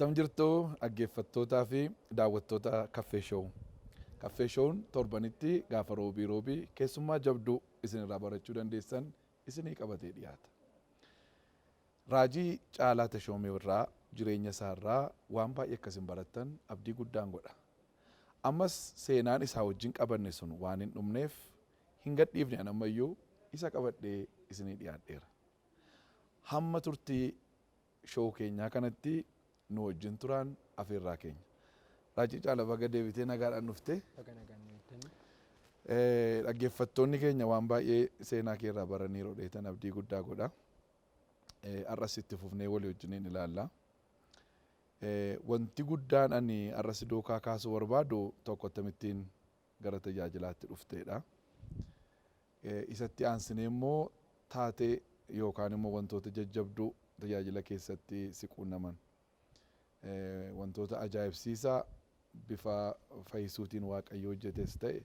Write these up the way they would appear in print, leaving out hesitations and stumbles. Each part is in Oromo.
Attam jirtu dhaggeeffattootaa fi daawwattoota Kaffee Show. Kaffee Show'n torbanitti gaafa roobii keessummaa jabduu isinirraa barachuu dandeessan isinii qabatee dhiyaata. Raajii Caalaa Tashoomee irraa jireenya isaarraa waan baay'ee akkasiin barattan abdii guddaan godha. Ammas seenaan isaa wajjin qabanne sun waan hin dhumneef hin gadhiifne anammayyuu isa qabadhee isinii dhiyaadheera. Hamma turtii show keenyaa kanatti nu wajjin turaan afeerraa keenya. Raajii Caalaa baga deebitee nagaadhaan dhufte. Dhaggeeffattoonni keenya waan baay'ee seenaa kee irraa baraniiru dheetan abdii guddaa godha. Arras itti fufnee walii wajjiniin ilaalla. Wanti guddaan ani arras dookaa kaasuu barbaadu tokko akkamittiin gara tajaajilaatti dhufteedha. Isatti aansinee immoo taatee yookaan immoo wantoota jajjabduu tajaajila keessatti si quunnaman. Wantoota ajaa'ibsiisaa bifa fayyisuutiin Waaqayyo hojjetes ta'e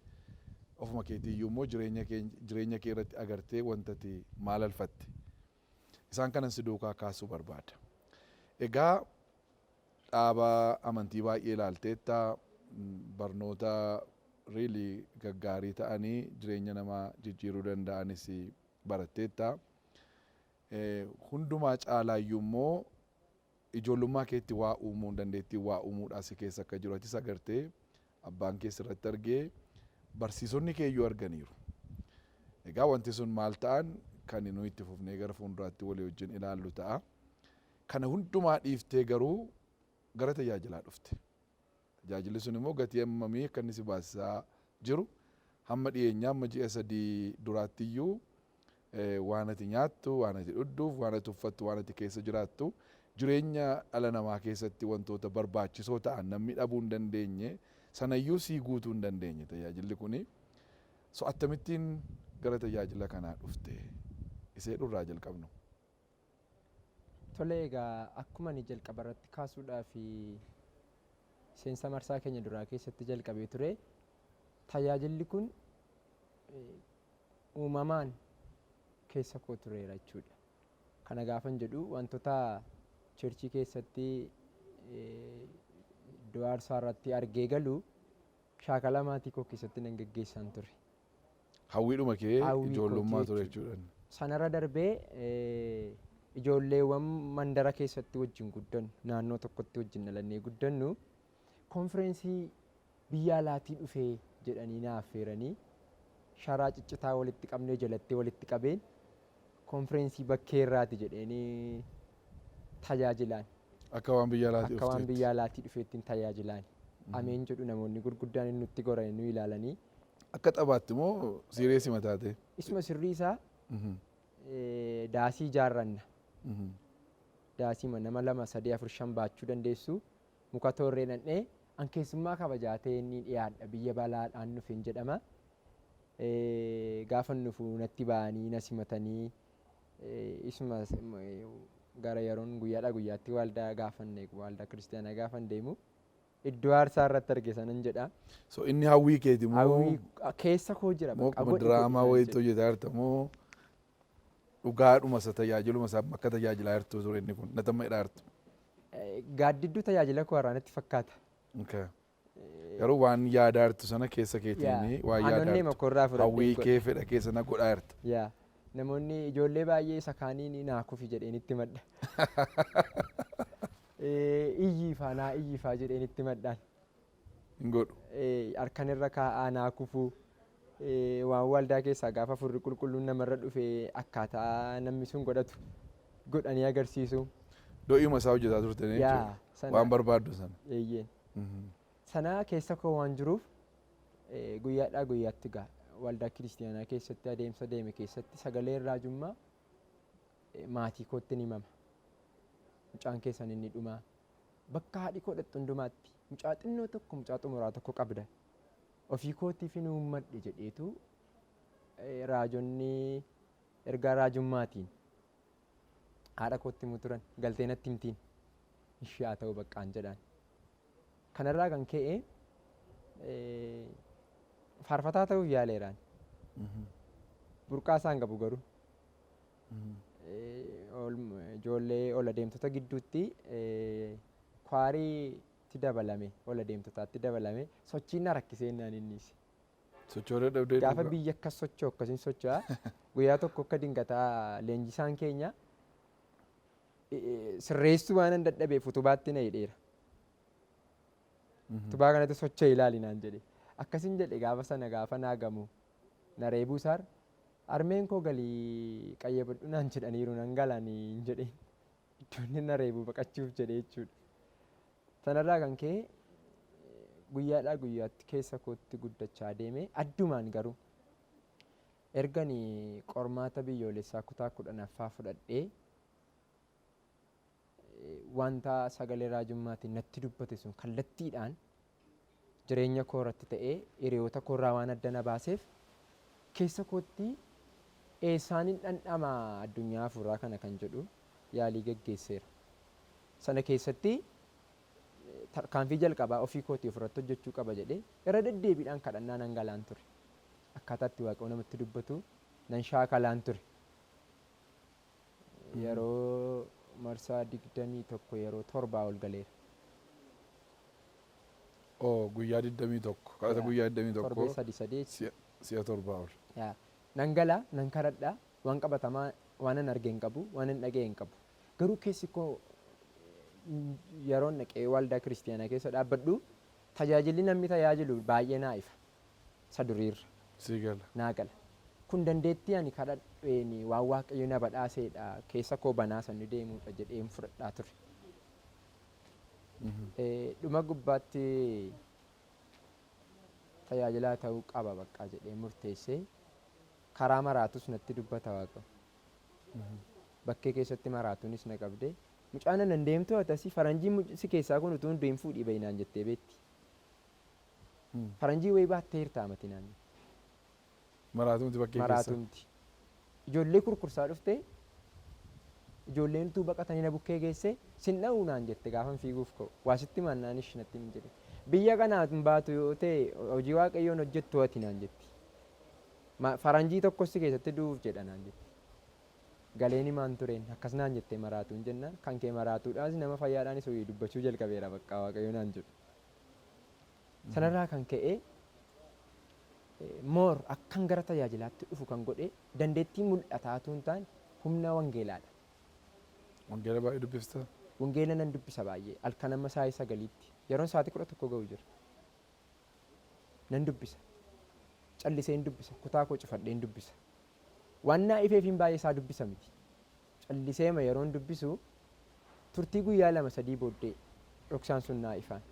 ofuma keetiiyyuu immoo jireenya kee irratti agartee wantati maal alfatte. Isaan kanan si duukaa kaasuu barbaada. Egaa dhaaba amantii baay'ee ilaalteetta barnoota really gaggaarii ta'anii jireenya namaa jijjiiruu danda'anis baratteetta. Hundumaa caalaayyuu immoo ijoollummaa keetti waa uumuu dandeettii waa uumuudhaas keessa akka jiru atis agartee abbaan keessa irratti argee barsiisonni keeyyuu arganiiru. Egaa wanti sun maal ta'an kan nuyi itti fufnee gara fuulduraatti walii wajjin ilaallu ta'a. Kana hundumaa dhiiftee garuu gara tajaajilaa dhufte. Tajaajilli sun immoo gatii hammamii akka inni si baasisaa jiru hamma dhiyeenyaa amma ji'a 3 duraattiyyuu waan ati nyaattu, waan ati dhudhuuf, waan ati uffattu, waan ati keessa jiraattu jireenya dhala namaa keessatti wantoota barbaachisoo ta'an namni dhabuu hin dandeenye sanayyuu sii guutuu hin dandeenye tajaajilli kuni. So akkamittiin gara tajaajila kanaa dhufte? Isee dhurraa jalqabnu. Tole egaa akkuma ni jalqaba irratti kaasuudhaaf seensa marsaa keenya duraa keessatti jalqabee ture. Tajaajilli kun uumamaan keessa koo tureera jechuudha. Kana gaafan jedhu wantoota cherchii keessatti iddoo aarsaa irratti argee galu shaakala maatii koo keessatti nan geggeessan ture. Hawwiidhuma kee ijoollummaa ture jechuudha. Sanarra darbee ijoolleewwan mandara keessatti wajjin guddannu naannoo tokkotti wajjin dhalannee guddannu konfireensii biyya alaatii dhufee jedhanii na affeeranii sharaa ciccitaa walitti qabnee jalatti walitti qabeen konfireensii bakkee irraati jedhanii tajaajilaan. Akka waan biyya alaatii dhufeettiin tajaajilaan. Ameen jedhu namoonni gurguddaan nutti goranii nu ilaalanii. Akka taphaatti moo sireesii mataate? Isuma sirrii isaa daasii ijaarranna. Daasii nama 2, 3, 4, 5 baachuu dandeessu. Muka toorree dhandhee an keessummaa kabajaatee inni dhiyaadha biyya balaadhaan dhufeen jedhama. Gaafa nufu natti ba'anii na simatanii isuma gara yeroon guyyaatti waldaa gaafanne waldaa kiristaanaa gaafan deemu iddoo aarsaa irratti arge sanan jedha. So inni hawwii keeti moo? Hawwii keessa koo jira. Moo diraamaa wayiitti hojjetaa jirta moo dhugaadhuma isa tajaajiluma isaa akka tajaajilaa jirtu ture inni kun natamma hidhaa jirtu? Gaaddidduu tajaajila koo irraa natti fakkaata. Garuu waan yaadaa jirtu sana keessa keetiin waan yaadaa jirtu hawwii kee fedha keessa na godhaa jirta. Namoonni ijoollee baay'ee isa kaaniin naa kufi jedheenitti madda. Iyyiifaa jedheenitti maddaan. Hin godhu. Harkanirra kaa'aa naa kufu waan waldaa keessaa gaafa furri qulqulluun namarra dhufee akkaataa namni sun godhatu godhanii agarsiisu. Do'iima isaa hojjetaa turte jechuudha. Waan barbaaddu sana. Sana keessa koo waan jiruuf guyyaadhaa guyyaatti gaa waldaa kiristaanaa keessatti adeemsa deeme keessatti sagaleen raajummaa maatii kootti ni himama. Mucaan keessan inni dhumaa bakka haadhi koo dhattu hundumaatti mucaa xinnoo tokko mucaa xumuraa tokko qabda. Ofii kootiif hin uummadhe jedheetu raajonni ergaa raajummaatiin haadha kootti himu turan galtee natti himtiin ishee haa ta'u baqqaan jedhaan. Kanarraa kan ka'e faarfataa ta'uuf yaaleeraan. Burqaa isaan qabu garuu. Ijoollee ol adeemtota gidduutti kwaariitti dabalame ol adeemtotaatti dabalame sochiin na rakkisee naan innis. Sochooree dhabdee Gaafa biyya akkas socho'u akkasiin socho'a guyyaa tokko akka dingataa leenjisaan keenya sirreessuu waan hin dadhabeef utubaatti na hidheera. Utubaa kanatti socho'e ilaali naan jedhe. Akkasiin jedhe gaafa sana gaafa naa gamu na reebuu isaar armeen koo galii qayyabadhu naan jedhaniiru nan galanii hin jedheen. Iddoonni na reebuu baqachuuf jedhe jechuudha. Sanarraa kan ka'e guyyaadhaa guyyaatti keessa kootti guddachaa deeme addumaan garuu erganii qormaata biyyoolessaa kutaa 10ffaa fudhadhee wanta sagalee raajummaatiin natti dubbate sun kallattiidhaan jireenya koo irratti ta'ee hiriyoota koorraa waan adda na baaseef keessa kootti eessaanin dhandhama addunyaa hafuuraa kana kan jedhu yaalii geggeesseera. Sana keessatti tarkaanfii jalqabaa ofii kootii ofirratti hojjechuu qaba jedhee irra deddeebiidhaan kadhannaa nan galaan ture. Akkaataatti Waaqayyo namatti dubbatu nan shaakalaan ture. Yeroo marsaa 21 yeroo 7 ol galeera. Guyyaa 21 kadhata guyyaa 21 Torbee 3 si'a 7 ol. Nan galaa nan kadhadhaa waan qabatamaa waan hin argee hin qabu waan hin dhagee hin qabu. Garuu keessi koo yeroo naqee waldaa kiristiyaanaa keessa dhaabbadhu tajaajilli namni tajaajilu baay'ee naa ifa. Isa duriirra. Sii gala. Naa gala. Kun dandeettii ani kadhadheen waan Waaqayyo na badhaaseedha keessa koo banaa sanni deemuudha jedheen fudhadhaa ture. Dhuma gubbaatti tajaajilaa ta'uu qaba baqqaa jedhee murteessee karaa maraatus natti dubbata Waaqayyo. Bakkee keessatti maraatuunis na qabdee mucaan nan deemtu atasii faranjii si keessaa kun utuu hundee hin fuudhii bahinaan jettee beetti. Faranjii wayii baattee hirtaa mati naannoo. Maraatumti bakkee keessa. Maraatumti. Ijoollee kurkursaa dhuftee ijoolleen utuu baqatanii na bukkee geessee sin dha'uu naan jette gaafan fiiguuf ka'u waasitti mannaanis natti hin jedhe. Biyya kanaat hin baatu yoo ta'e hojii Waaqayyoon hojjettu ati naan jetti. Faranjii tokkos si keessatti du'uuf jedha naan jetti. Galeeni maan tureen akkas naan jettee maraatuun jennaan kan kee maraatuudhaas nama fayyaadhaanis hojii dubbachuu jalqabeera baqqaa Waaqayyo naan jedhu. Sanarraa kan ka'e moor akkan gara tajaajilaatti dhufu kan godhe dandeettii mul'ataatu hin taane humna wangeelaadha. Wangeela baay'ee dubbifta. Wangeela nan dubbisa baay'ee halkan amma sa'aatii 9tti yeroon sa'aatii 11 ga'u jira. Nan dubbisa. Callisee hin dubbisa kutaa koo cufadhee hin dubbisa. Waan naa ifeefiin baay'ee isaa dubbisa miti. Calliseema yeroon dubbisu turtii guyyaa 2-3 booddee dhoksaan sun naa ifaan.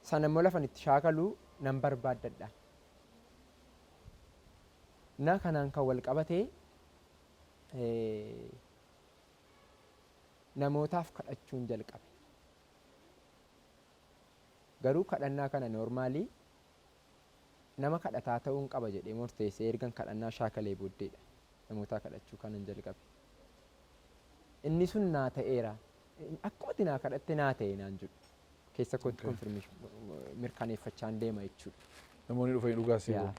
Sana immoo lafan itti shaakaluu nan barbaaddadha. Na kanaan kan wal qabatee namootaaf kadhachuun jalqabe. Garuu kadhannaa kana noormaalii nama kadhataa ta'uun qaba jedhee murteessee ergan kadhannaa shaakalee booddeedha. Namootaa kadhachuu kanan jalqabe. Inni sun naa ta'eera. Akkuma ati naa kadhatte naa ta'e naan jedhu. Keessa kootti mirkaneeffachaan deema jechuudha. Namoonni dhufanii dhugaa seeru.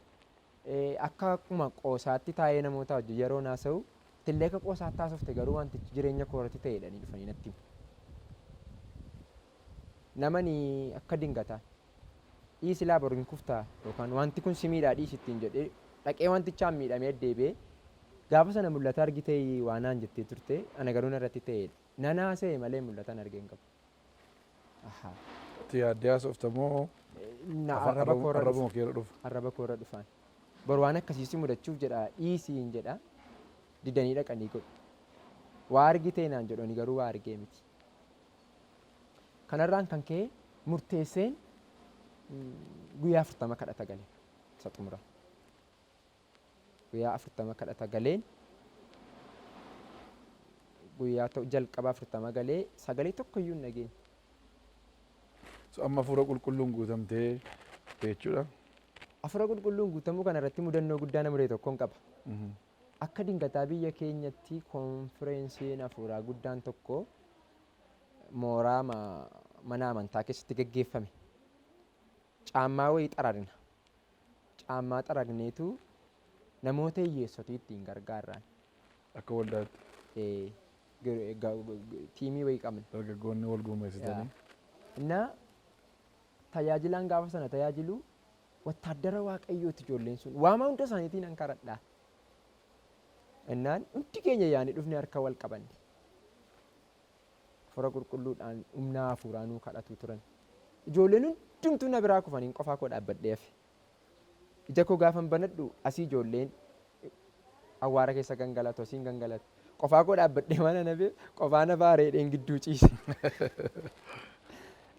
Akka akkuma qoosaatti taa'ee namoota wajjin yeroo naasa'u tillee akka qoosaatti haasofte garuu wantichi jireenya koo irratti ta'eedhanii dhufanii natti himu. Namani akka dingataa dhiisilaa boru hin kuftaa yookaan wanti kun si miidhaa dhiisittiin jedhee dhaqee wantichaan miidhamee deebi'ee gaafa sana mul'ata argitee waanaan jettee turte ana garuu irratti ta'eedha. Nanaasee malee mul'atan argee hin qabu. Itti yaaddee haasoftamoo arraba dhufa. Arraba koorra dhufaan. Boru waan akkasiisi mudachuuf jedha dhiisiin jedha didanii dhaqanii godhu. Waa argitee naan jedhani garuu waa argee miti. Kanarraan kan ka'e murteesseen guyyaa 40 kadhata galeen isa xumura. Guyyaa 40 kadhata galeen guyyaa jalqabaa 40 galee sagalee tokkoyyuu hin dhageenye. Amma hafuura qulqulluun guutamtee jechuudha. Hafuura qulqulluun guutamuu kana irratti mudannoo guddaa namuree tokkoon qaba. Akka dingataa biyya keenyatti konfireensiin hafuuraa guddaan tokko mooraa mana amantaa keessatti gaggeeffame. Caammaa wayii xaragna. Caammaa xaragneetu namoota hiyyeessotii ittiin gargaarraan. Akka waldaatti. tiimii wayii qabna. Dargaggoonni wal gurmeessitanii. እና tajaajilaan gaafa sana tajaajilu wattaaddara waaqayyooti ijoolleen sun waama hunda isaaniitiin an kadhadhaa. Innaan hundi keenya yaa'anii dhufne harka wal qabanne. Fura qulqulluudhaan humna hafuuraanuu kadhatu turan. Ijoolleen hundumtuu na biraa kufaniin qofaa koo dhaabbadhee hafe. Ija koo gaafan banadhu asii ijoolleen awwaara keessa gangalatu asiin gangalatu. Qofaa koo dhaabbadhee mana na beeku qofaa na baareedheen gidduu ciise.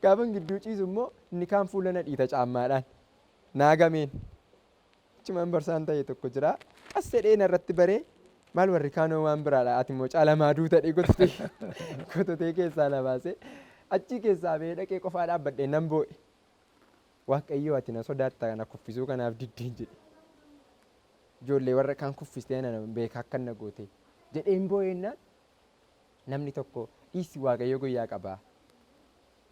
Gaafan gidduu ciisu immoo inni kaan fuula na dhiita caammaadhaan. Naagameen. Cimaan barsaan ta'e tokko jira. As jedhee narratti baree maal warri kaanoo waan biraadha ati immoo caalamaa duutadhe gototee keessaa na baasee achii keessaa ba'ee dhaqee qofaa dhaabbadhee nan boo'e. Waaqayyoo ati na sodaatta kana kuffisuu kanaaf diddeen jedhe. Ijoollee warra kaan kuffistee na beeka akka na goote jedheen boo'ennaan namni tokko dhiisi waaqayyo guyyaa qabaa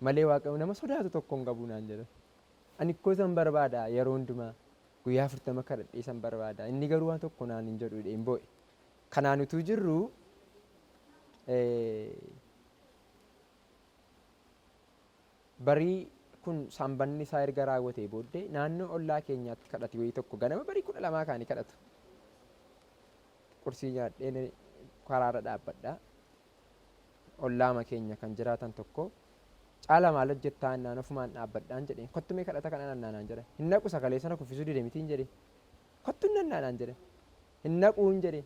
malee waaqayyo nama sodaatu tokko hin qabu naan jedhan. Ani ikkoo san barbaada yeroo hundumaa guyyaa 40 kadhadhee san barbaada inni garuu waan tokko naan hin jedhu jedheen boo'e. Kanaan utuu jirru barii kun sambanni isaa erga raawwatee booddee naannoo ollaa keenyaatti kadhate wayii tokko ganama barii 12 kaanii kadhatu. Qursii nyaadheen karaarra dhaabbadhaa. Ollaama keenya kan jiraatan tokko caala maal hojjettaa naan ofumaan dhaabbadhaan jedheen kottumee kadhata kana naan jedhan hin naqu sagalee sana kuffisuu dide mitiin jedheen kottuun naan jedhan hin naquun jedheen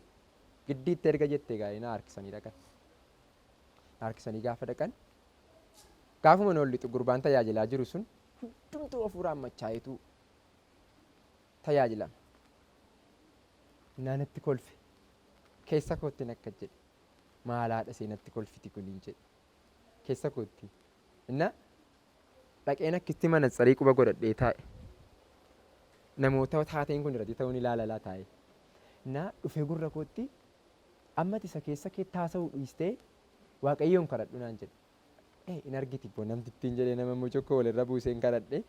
giddiitti erga jettee gaa'ee na harkisanii dhaqan. Harkisanii gaafa dhaqan gaafuma noon lixu gurbaan tajaajilaa jiru sun hundumtuu hafuuraan machaa'itu tajaajilama. Naanatti kolfe keessa kootti akka jedhe maalaadha seenatti kolfiti kuniin jedhe keessa kootti. Inna dhaqeen akkitti manatsarii quba godhadhee taa'e namoota taateen kun irratti ta'uun ilaalalaa taa'e. Inna dhufee gurra kootti ammati isa keessa kee taasa'uu dhiistee waaqayyoon kadhadhu naan jedhe. In argiti boo namtittiin jedhee nama mucokkoo walirra buuseen kadhadhee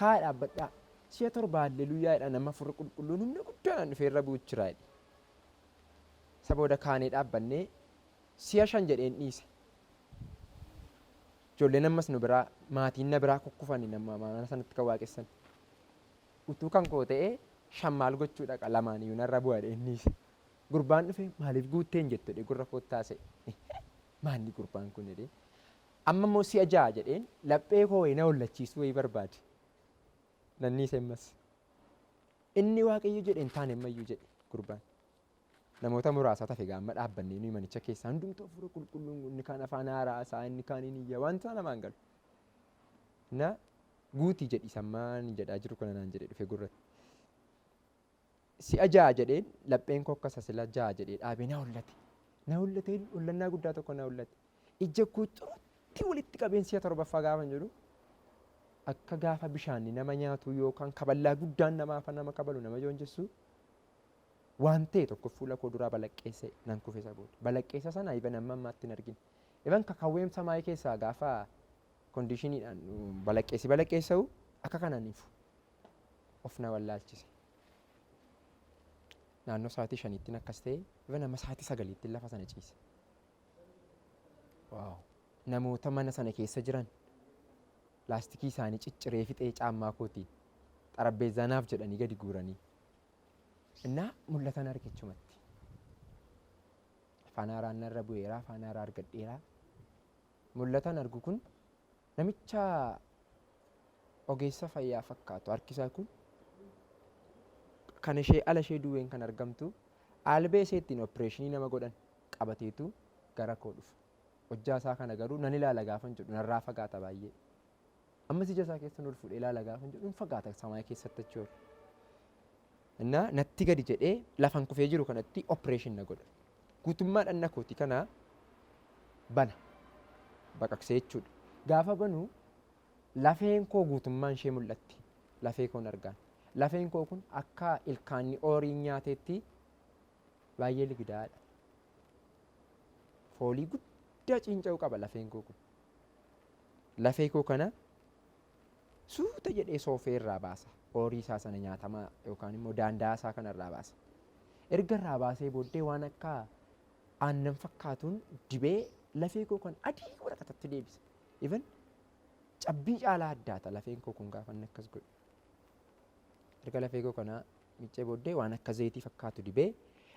kaa dhaabbadhaa si'a 7 halleluyyaadha nama furra qulqulluun humna guddaan dhufee irra buuchiraa jedhe. Sabooda kaanee dhaabbannee si'a 5 jedheen dhiise. Ijoolleen ammas nu biraa maatiin na biraa kukkufanii nama mana sanatti kan waaqessan. Utuu kan koo ta'ee 5 maal gochuu dhaqa lamaan iyyuu narra bu'aa jedheen dhiise. Gurbaan dhufee maaliif guutteen jettu jedhee gurra koottaase. Maanni gurbaan kun jedhee. Amma immoo si'a 6 jedheen laphee koo na hollachiisuu wayii barbaade. Nanniise ammas. Inni waaqayyo jedheen taane ammayyuu jedhe gurbaan. Namoota muraasa tafe gaamma dhaabbannee nuyi manicha keessaa hundumtuu hafuura qulqulluun inni kaan afaan haaraasaa inni kaan inni iyya wanta namaan galu. Na guutii jedhi sammaan jedhaa jiru kana naan jedhe dhufe gurratti. Si'a 6 jedheen lapheen koo akkasa sila 6 jedhee dhaabee na hollate. Na hollatee hollannaa guddaa tokko na hollate. Ija koo xurutti walitti qabeen si'a 7ffaa gaafa jedhu akka gaafa bishaanni nama nyaatu yookaan kaballaa guddaan nama kabalu nama joonjessu. Waan ta'e tokko fuula koo duraa balaqqeesse nan kufe isa booda. Balaqqeessa sana iban amma ammaatti hin argine. Iban kakawweem samaayii keessaa gaafa kondiishiniidhaan balaqqeessa'u akka kananiif of na wallaalchise. Naannoo sa'aatii 5tti akkas ta'e iban amma sa'aatii 9tti lafa sana ciise. Namoota mana sana keessa jiran laastikii isaanii cicciree fixee caammaa kootiin xarabbeezaanaaf jedhanii gadi guuranii. Innaa mul'atan argachumatti. Afaan haaraan narra bu'eera, afaan haaraa argadheera. Mul'atan argu kun namicha ogeessa fayyaa fakkaatu harkisaa kun kan ishee ala ishee duwween kan argamtu albee ishee ittiin opereeshinii nama godhan qabateetu gara koo dhufa. Hojjaa isaa kana garuu nan ilaala gaafan jedhu narraa fagaata baay'ee. Ammas ija isaa keessa ol fuudhee ilaala gaafan jedhu fagaata samaa keessatti achi oolu. Innaa natti gadi jedhee lafan kufee jiru kanatti opereeshin na godha. Guutummaa dhanna kooti kana bana baqaqsee jechuudha. Gaafa banu lafeen koo guutummaan ishee mul'atti. Lafee koon argaan. Lafeen koo kun akka ilkaanni oorii nyaateetti baay'ee ligidaadha. Foolii guddaa cinca'uu qaba lafeen koo kun. Lafee koo kana suuta jedhee soofee irraa baasa. Oorii isaa sana nyaatamaa yookaan immoo daandaa isaa kanarraa baasa. Erga irraa baasee booddee waan akka aannan fakkaatuun dibee lafee koo kan adii waraqatatti deebise. Even cabbii caalaa addaata lafeen koo kun gaafa inni akkas godhu. Erga lafee koo kanaa miccee booddee waan akka zayitii fakkaatu dibee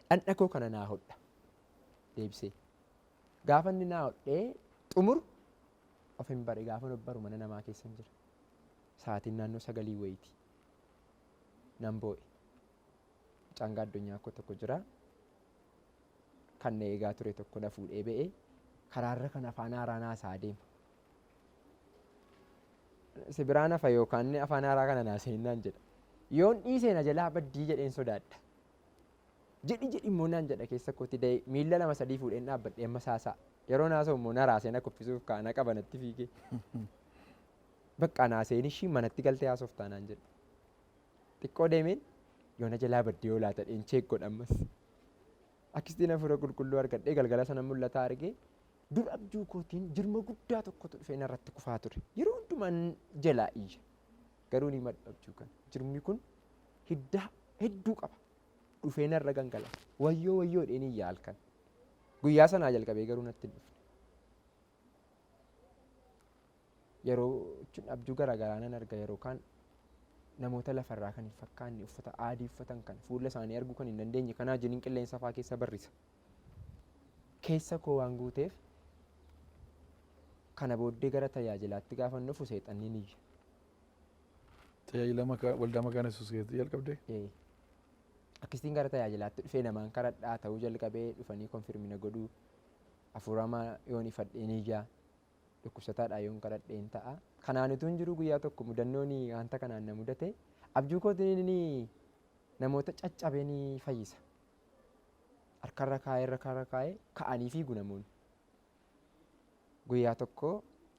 dhandha koo kana naa hodha deebisee. Gaafa inni naa hodhee xumuru of hin bare gaafa nobbaru mana namaa keessa hin jira. Sa'aatiin naannoo 9 wayiiti. Nan boo'e. Mucaan addunyaa koo tokko jira. Kan na eegaa ture tokko na fuudhee ba'ee karaarra kan afaan haaraa naasaa deema. Si biraan hafa yookaan afaan haaraa kana naaseenaan jedha. Yoon dhiisee na jalaa baddii jedheen sodaadha. Jedhi immoo naan jedha keessa kootti da'ee miilla 2-3 fuudheen dhaabbadhee amma saasaa. Yeroo naasa'u immoo na raasee na kuffisuuf kaana qabanatti fiigee. Bakka naaseen ishii manatti galtee haasoftaa naan jedha. Xiqqoo deemeen yoo na jalaa baddii yoo laata dheen cheek godhammas. Akkasitti hafuura qulqulluu argadhee galgala sana mul'ata argee dur abjuu kootiin jirma guddaa tokkotu dhufee narratti kufaa ture. Yeroo hundumaan jalaa iyya. Garuu ni maddu abjuu kana. Jirmi kun hidda hedduu qaba. Dhufee narra gangalaa. Wayyoo dheen iyya halkan. Guyyaa sanaa jalqabee garuu natti dhufe. Yeroo abjuu garaagaraa nan arga yeroo kaan namoota lafarraa kan hin fakkaanne uffata adii uffatan kan fuula isaanii arguu kan hin dandeenye kanaa jiniin qilleensa fa'aa keessa barrisa. Keessa koo waan guuteef kana booddee gara tajaajilaatti gaafa nufu seexanni ni iyya. Tajaajila waldaa makaana Yesuus keessatti jalqabdee? Akkasitiin gara tajaajilaatti dhufee namaan karadhaa ta'uu jalqabee dhufanii konfirmina godhuu hafuuramaa yoon ifadhee ni iyyaa dhukkubsataadhaa yoon karadheen ta'a. Kanaan utuu hin jiru guyyaa tokko mudannoon wanta kanaan na mudate abjuu kootiin namoota caccabee ni fayyisa. Harkarra kaa'ee ka'anii fiigu namoonni. Guyyaa tokko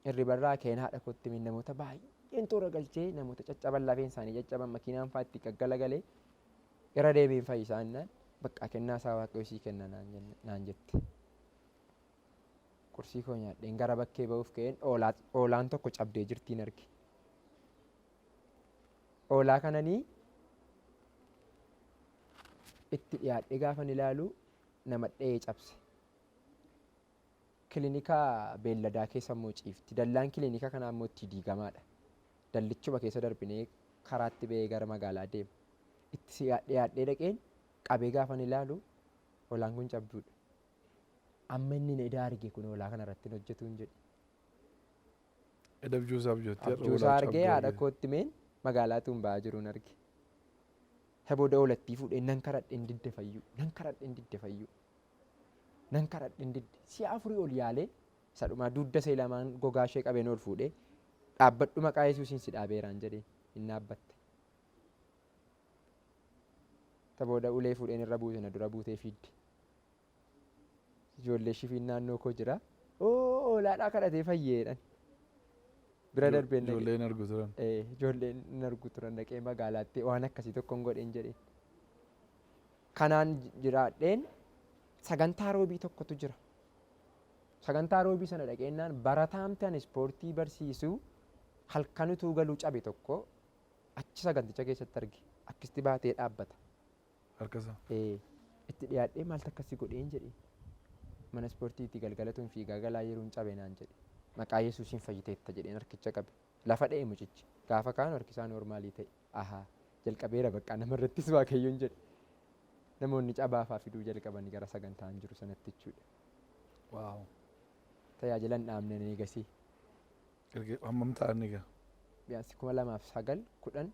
hirribarraa ka'een haadha kootti namoota baay'een toora galchee namoota caccaban lafeen isaanii caccaban makiinaan fa'aa itti gaggalagalee irra deebiin fayyisaa innaan bakka kennaa isaa waaqayyoo sii kenna naan jette. Qursii koo nyaadheen gara bakkee ba'uuf ka'een oolaan tokko cabdee jirtiin arge. Oolaa kananii itti dhiyaadhee gaafan ilaalu nama dha'ee cabse. Kilinika beelladaa keessa immoo ciifti. Dallaan kilinika kanaa immoo itti diigamaadha. Dallichuma keessa darbinee karaatti ba'ee gara magaalaa deema. Itti dhiyaadhee dhaqeen qabee gaafan ilaalu oolaan kun cabduudha. Amma inni edaa arge kun oolaa kana irratti hojjetu hin jedhe. Abjuusaa argee haadha kootti meen magaalaa tuun ba'aa jiruun arge. Isa booda oolattii fuudhee nan karadheen didde fayyuu. Si'a 4 ol yaalee isa dhumaa dugda ishee lamaan gogaa ishee qabeen ol fuudhee dhaabbadhu maqaa Yesuusiin si dhaabeeraan jedhee hin dhaabbatte. Isa booda ulee fuudheen irra buute na dura buutee fiidde. Ijoollee shifiin naannoo koo jira. Oolaadhaa kadhatee fayyeedhaan. Bira darbeen ijoolleen argu turan. Ijoolleen argu turan dhaqee magaalaatti waan akkasii tokkoon godheen jedheen. Kanaan jiraadheen sagantaa roobii tokkotu jira. Sagantaa roobii sana dhaqeennaan barataan ispoortii barsiisuu halkan utuu galuu cabe tokko achi saganticha keessatti arge. Akkasitti baatee dhaabbata. Harkasaa? Itti dhiyaadhee maaltu akkasii godheen jedhee. Mana ispoortiitti galgalatuun fiigaa galaa yeroon cabe naan jedhe. Maqaa Yesuusiin fayyiteetta jedheen harkicha qabe. Lafa dha'e mucichi. Gaafa kaan harkisaa noormaalii ta'e. Jalqabeera bakka namarrattis waaqayyoon jedhe. Namoonni cabaafaa fiduu jalqabanii gara sagantaan jiru sanatti jechuudha. Tajaajila hin dhaabne ni eegasii. Hammam ta'an egaa? Biyaansi 2009 10.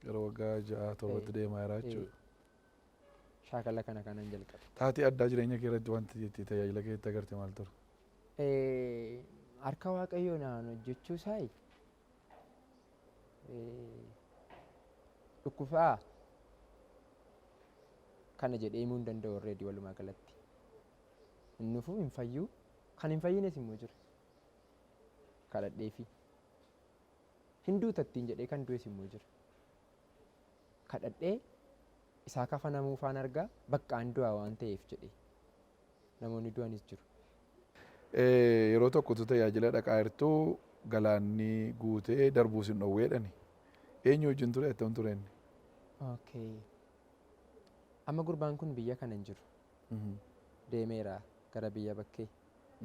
Gara waggaa 6-7 deemaa jira jechuudha. Shaakala kanan jalqabe. Taatee addaa jireenya kee irratti wanti jettee tajaajila keetti agarte maal ture? Harka waaqayyoo naan hojjechuu isaayi dhukkubaa kana jedhee himuu hin danda'u already walumaa galatti. Inni fuu hin fayyuu kan hin fayyines immoo jira. Kadhadheefi hin duutattiin jedhee kan du'es immoo jira. Kadhadhee isaa kafanamuufaan argaa baqqaan du'aa waan ta'eef jedhee namoonni du'anis jiru. Yeroo tokkotu tajaajila dhaqaa jirtuu galaanni guutee darbuus hin dhoowweedhani. Eenyu wajjin ture attam ture inni? Amma gurbaan kun biyya kana hin jiru. deemeera gara biyya bakkee.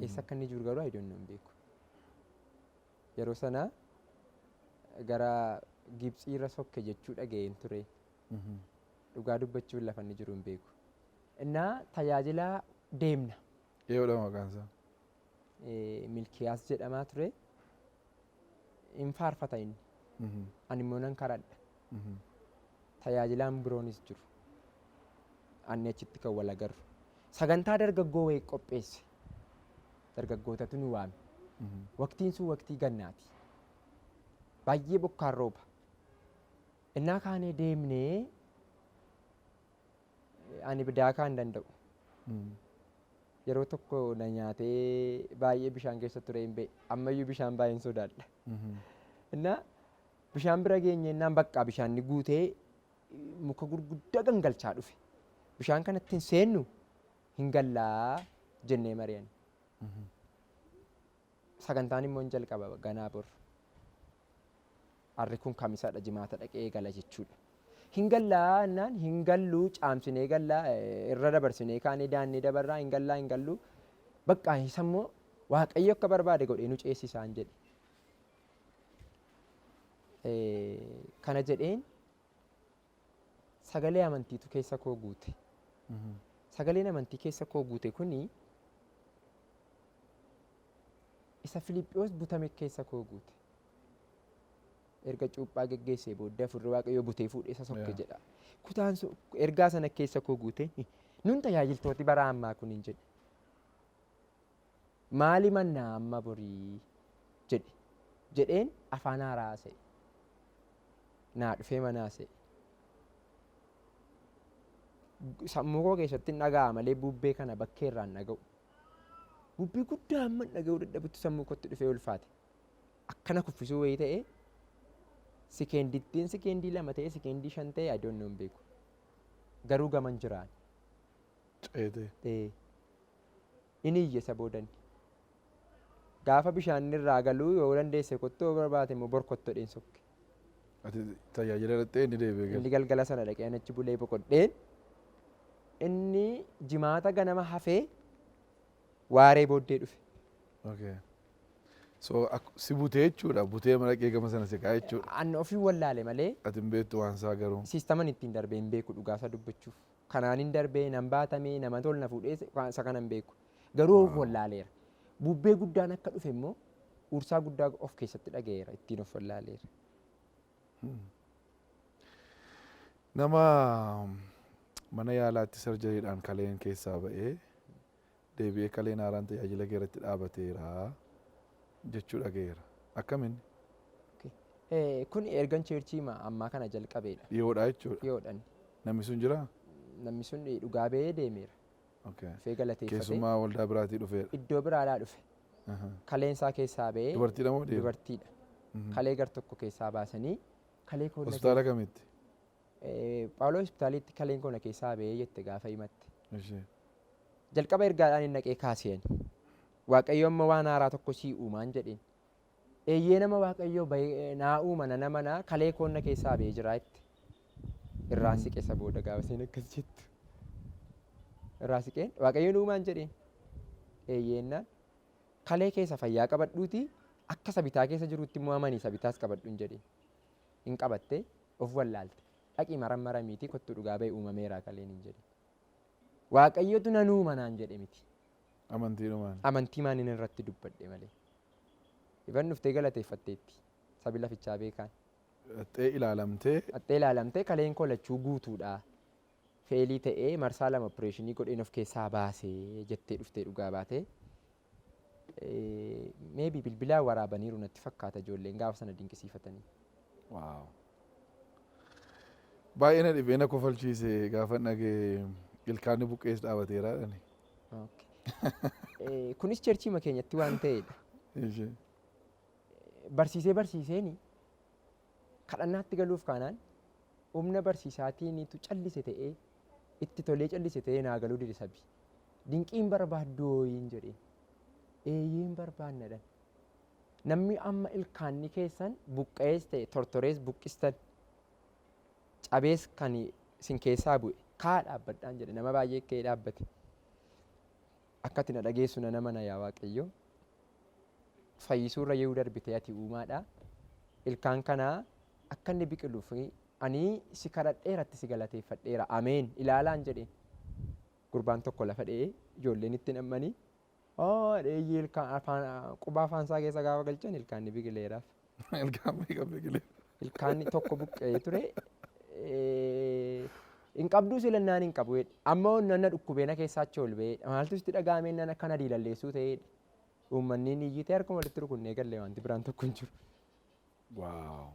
Eessa akka inni jiru garuu ayidoon hin beeku. Yeroo sana gara Gibxii irra sokke jechuu dhaga'een ture. Dhugaa dubbachuun lafa inni jiru hin beeku. Innaa tajaajila deemna. Eeyoodha maqaan isaa. Milkiyaas jedhamaa ture. Hin faarfata inni. Ani immoo nan kadhadha. Tajaajilaan biroonis jiru. Ani achitti kan wal agarru. Sagantaa dargaggoo wayii qopheesse. Dargaggootatu nu waame. Waqtiin sun waqtii gannaati. Baay'ee bokkaan rooba. Innaa kaanee deemnee ani daakaa hin danda'u. Yeroo tokko na nyaatee baay'ee bishaan keessa ture hin beeku. Ammayyuu bishaan baay'een sodaadha. Innaa bishaan bira geenye innaan baqqaa bishaan ni guutee muka gurguddaa gangalchaa dhufe. Bishaan kanatti hin seennu hin gallaa jennee mari'an. Sagantaan immoo hin jalqaba ganaa bor. Harri kun kamisaadha jimaata dhaqee gala jechuudha. Hin gallaa innaan hin galluu caamsinee gallaa irra dabarsinee kaanee daannee dabarraa hin galluu baqqaa isa immoo Waaqayyo akka barbaade godhee nu ceesisaan jedhe. Kana jedheen sagalee amantiitu keessa koo guute. Sagaleen amantii keessa koo guute kuni isa Filiiphoos butame keessa koo guute. Erga cuuphaa geggeessee booddee Hafuurri Waaqayyoo butee fuudhee isa sokke jedha. Kutaan ergaa sana keessa koo guute nun tajaajiltooti bara ammaa kun hin jedhe. Maali mannaa amma borii jedheen afaan haaraa haasa'e. Naa dhufee mana haasa'e. Sammuu koo keessatti hin dhaga'a malee bubbee kana bakkee irraa hin dhaga'u. Bubbee guddaa amma hin dhaga'uu dadhabutti sammuu kootti dhufee ulfaate. Akkana kuffisuu wayii ta'ee sikeendii 2 ta'ee sikeendii 5 ta'ee adoon hin beeku. Garuu gaman jiraan. Ceetee. Inni iyya isa boodan. Gaafa bishaan irraa galuu yoo dandeesse kottoo barbaate immoo bor kottoo dheen sokke. Ati tajaajila irratti inni deebi'ee gala. Inni galgala sana dhaqee achi bulee boqodheen inni jimaata ganama hafee waaree booddee dhufe. Okay. So si butee jechuudha. Butee mana dhaqee gama sana si kaa'e jechuudha. Anna ofii wallaale malee. Ati hin beektu waan isaa garuu. Siistaman ittiin darbee hin beeku dhugaasa dubbachuuf. Kanaan hin darbee nan baatamee nama tol na fuudhee isa kana hin beeku. Garuu of wallaaleera. Bubbee guddaan akka dhufe immoo ursaa guddaa of keessatti dhaga'eera ittiin of wallaaleera. Nama mana yaalaatti sarjariidhaan kaleen keessaa ba'ee deebi'ee kaleen haaraan tajaajila keerratti dhaabateera jechuu dhaga'eera. Akkamiin? Kun ergan cheerchii ammaa kana jalqabeedha. Dhiyoodha jechuudha. Dhiyoodhaan. Namni sun jiraa? Namni sun dhugaa ba'ee deemeera. Dhufee galateeffatee. Keessumaa waldaa biraatii dhufeera. Iddoo biraadhaa dhufe. Kaleensaa keessaa ba'ee. Dubartiidha moo dhiira? Dubartiidha. Kalee gar tokko keessaa baasanii kalee koona. Hospitaala kamitti? Phaawulos hospitaalitti kaleen koona keessaa ba'ee jette gaafa himatte. Jalqaba ergaadhaan hin naqee kaaseen. Waaqayyo amma waan haaraa tokko sii uumaan jedheen. Eeyyee nama Waaqayyo naa uumana nama naa kalee koona keessaa ba'ee jira jetti. Irraan siqeessa booda gaafa seen akkas jettu. Irraa siqeen Waaqayyoon uumaan jedheen. Eeyyeennaan kalee keessa fayyaa qabadhuuti akka sabitaa keessa jirutti immoo amanii sabitaas qabadhuun jedheen. Hin qabattee of wallaalte. Dhaqii maramiitii kottu dhugaa ba'e uumameeraa kaleen hin jedhe. Waaqayyotu nan uumanaan jedhe miti. Amantiidhumaan. Amantii maaniin irratti dubbadhe malee. Ifan dhuftee galateeffatteetti sabi lafichaa beekaan. Haxxee ilaalamtee kaleen koo lachuu guutuudha. Feelii ta'ee marsaa 2 opereeshinii godheen of keessaa baasee jettee dhuftee dhugaa baatee. Meebii bilbilaan waraabaniiru natti fakkaata ijoolleen gaafa sana dinqisiifatanii. Waaw. Baay'ee na dhibee na kofalchiise gaafa dhagee ilkaanni buqqees dhaabateera dhani. Kunis cheerchii keenyatti waan ta'edha. Barsiiseeni kadhannaatti galuuf kaanaan humna barsiisaatiinitu callise ta'ee itti tolee callise ta'ee naa galuu dide sabi. Dinqiin barbaaddooyin jedheen. Eeyyiin barbaannadhan. Namni amma ilkaanni keessan buqqees ta'e tortorees buqqistan cabees kan isin keessaa bu'e kaa dhaabbadhaan jedhe nama baay'ee ka'ee dhaabbate. akka ati na dhageessu na nama na yaa Waaqayyo. Fayyisuurra yoo darbite ati uumaadha. Ilkaan kanaa akka inni biqiluuf ani si kadhadheeratti si galateeffadheera. Ameen. Ilaalaan jedheen. Gurbaan tokko lafa dha'ee ijoolleen itti nammanii dheeyyii ilkaan qubaa afaan isaa keessa gaafa galchan ilkaan ni biqileeraaf. Ilkaan meeqa biqilee? Ilkaan tokko buqqee ture. Hin qabduu silannaan hin qabu. Amma onnanna dhukkubeena keessaa achi ol ba'ee maaltu sitti dhaga'ameen nan akkana diilalleessuu ta'ee uummanni ni iyyitee harkuma walitti rukunnee galle wanti biraan tokko hin jiru. Waaw.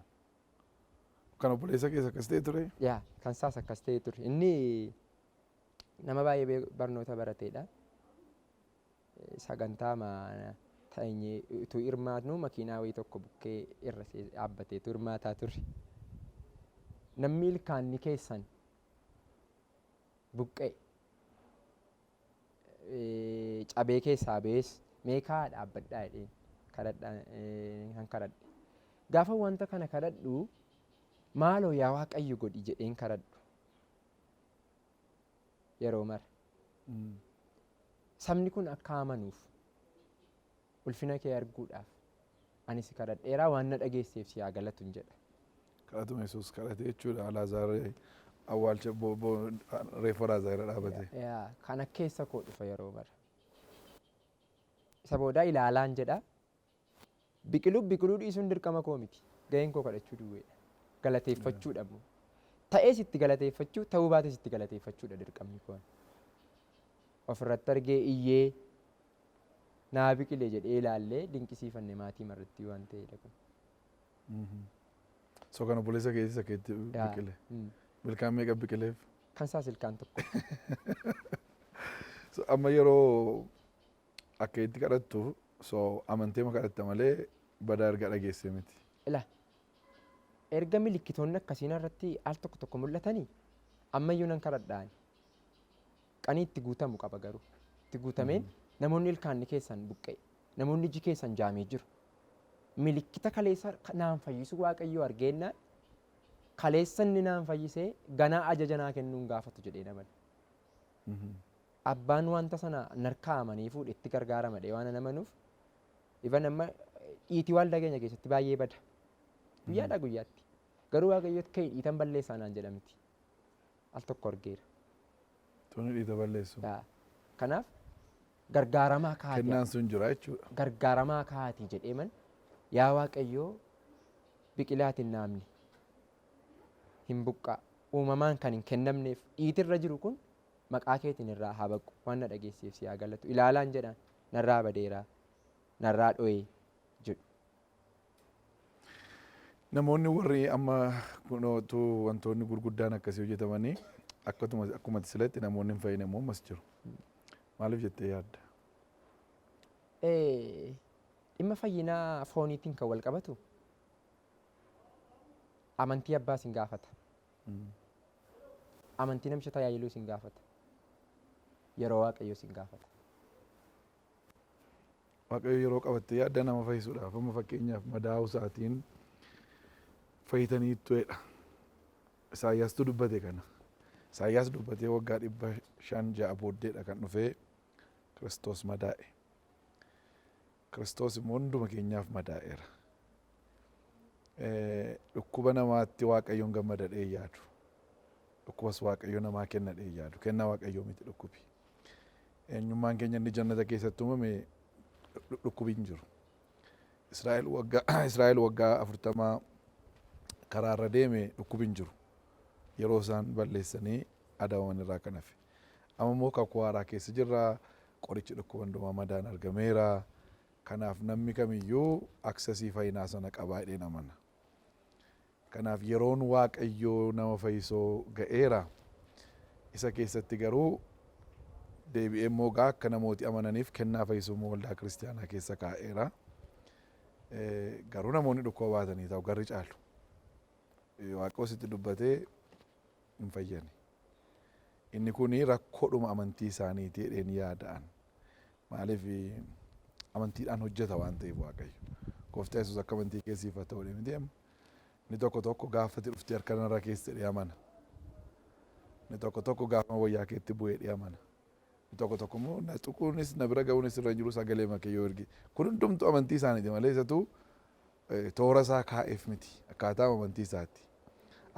Kan obboleessa keessa akkas ta'e ture? Yaa kan isaas akkas ta'e ture. Inni nama baay'ee barnoota barateedha. Sagantaa ta'eenyee utuu hirmaatnu makiinaa wayii tokko bukkee irra dhaabbateetu hirmaataa turre. Namni ilkaanni keessan buqqee cabee keessaa ba'es meeqaa dhaabbadhaa jedheen kan kadhadhe. Gaafa wanta kana kadhadhu maaloo yaa Waaqayyo godhi jedheen kadhadhu yeroo mara. Sabni kun akka amanuuf ulfina kee arguudhaaf ani si kadhadheeraa waan na dhageesseef si haa galatu hin jedha. Kadhatuma Yesuus kadhate jechuudha. Alaazaar awwaalcha reeffa Alaazaar dhaabate. Kana keessa koo dhufa yeroo mara. Isa booda ilaalaan jedha. Biqiluu dhiisuun dirqama koo miti. Gaheen koo kadhachuu duwweedha. Galateeffachuudha immoo. Ta'ees itti galateeffachuu ta'uu baates itti galateeffachuudha dirqamni koo. Ofirratti argee iyyee naa biqile jedhee ilaallee dinqisiifanne maatii marratti waan ta'edha kun. So kan obboleessa keessi sakkeetti biqile. Ilkaan meeqa biqileef? Kan isaas ilkaan tokko. Amma yeroo akka itti kadhattu amanteema kadhatta malee badaa erga dhageesse miti. Erga milikkitoonni akkasiin irratti al tokko mul'atanii ammayyuu nan kadhadhaan. Qanii itti guutamu qaba garuu. Itti guutameen namoonni ilkaanni keessan buqqee, namoonni iji keessan jaamee jiru. Milikkita kaleessa naan fayyisu Waaqayyoo argeennaan kaleessa inni naan fayyisee ganaa ajaja naa kennuun gaafatu jedhee naman. Abbaan wanta sana narkaa amanii fuudhe itti gargaarama dhee waan namanuuf ifa nama dhiitii waldaa keenya keessatti baay'ee bada. Guyyaadhaa guyyaatti. Garuu Waaqayyootti ka'ii dhiitan balleessaa naan jedhamti. Al tokko argeera. Tuni dhiita balleessu. Kanaaf gargaaramaa kaa'atii. Kennaan sun jira jechuudha. Gargaaramaa kaa'atii jedhee man yaa Waaqayyoo biqilaatiin naamni hin buqqaa uumamaan kan hin kennamneef dhiitirra jiru kun maqaa keetiin irraa haa baqu waan na dhageesseef si haa galatu ilaalaan jedhaan narraa badeeraa narraa dho'ee jedhu. Namoonni warri amma kunootu wantoonni gurguddaan akkasii hojjetamanii akkuma silatti namoonni hin fayyine immoo ammas jiru. Maaliif jettee yaadda? Dhimma fayyinaa fooniitiin kan wal qabatu amantii abbaa sin gaafata. Amantii namicha tajaajiluu sin gaafata. Yeroo Waaqayyoo sin gaafata. Waaqayyo yeroo qabatte yaadda nama fayyisuudhaaf amma fakkeenyaaf madaa'uu isaatiin fayyitanii tu'edha. Isaayyaastu dubbate kana. Isaayyaas dubbatee waggaa 500 booddeedha kan dhufee Kiristoos madaa'e. Kiristoos immoo hunduma keenyaaf madaa'eera. Dhukkuba namaatti Waaqayyoon gammada dhee yaadu. Dhukkubas Waaqayyo namaa kenna dhee yaadu. Kennaa Waaqayyoo miti dhukkubi. Eenyummaan keenya inni jannata keessatti uumame dhukkubi hin jiru. Israa'el waggaa 40 karaarra deeme dhukkubi hin jiru. Yeroo isaan balleessanii adabaman irraa kan hafe. Amma immoo kakuu haaraa keessa jirra. Qorichi dhukkuba hundumaa madaan argameera. Kanaaf namni kamiyyuu aksesii fayyinaa sana qabaa jedhee amana. Kanaaf yeroon Waaqayyoo nama fayyisoo ga'eera. Isa keessatti garuu deebi'ee immoo akka namooti amananiif kennaa fayyisummaa waldaa kiristaanaa keessa kaa'eera. Garuu namoonni dhukkuba baatanii ta'u garri caalu. Waaqayyoo sitti dubbatee hin fayyani. Inni kuni rakkoodhuma amantii isaaniiti jedheen yaada'an. Maaliif amantiidhaan hojjeta waan ta'eef Waaqayyo. Gooftaa Yesuus akka amantii keessiif haa ta'u miti amma. Inni tokko gaafatti dhuftee harka narra keessa jedhee amana. Inni tokko gaafa wayyaa keetti bu'ee jedhee amana. tokko tokko immoo na tuquunis na bira ga'uunis irra jiru sagalee makee yoo erge kun hundumtu amantii isaaniiti malee isatu toora isaa kaa'eef miti akkaataa amantii isaati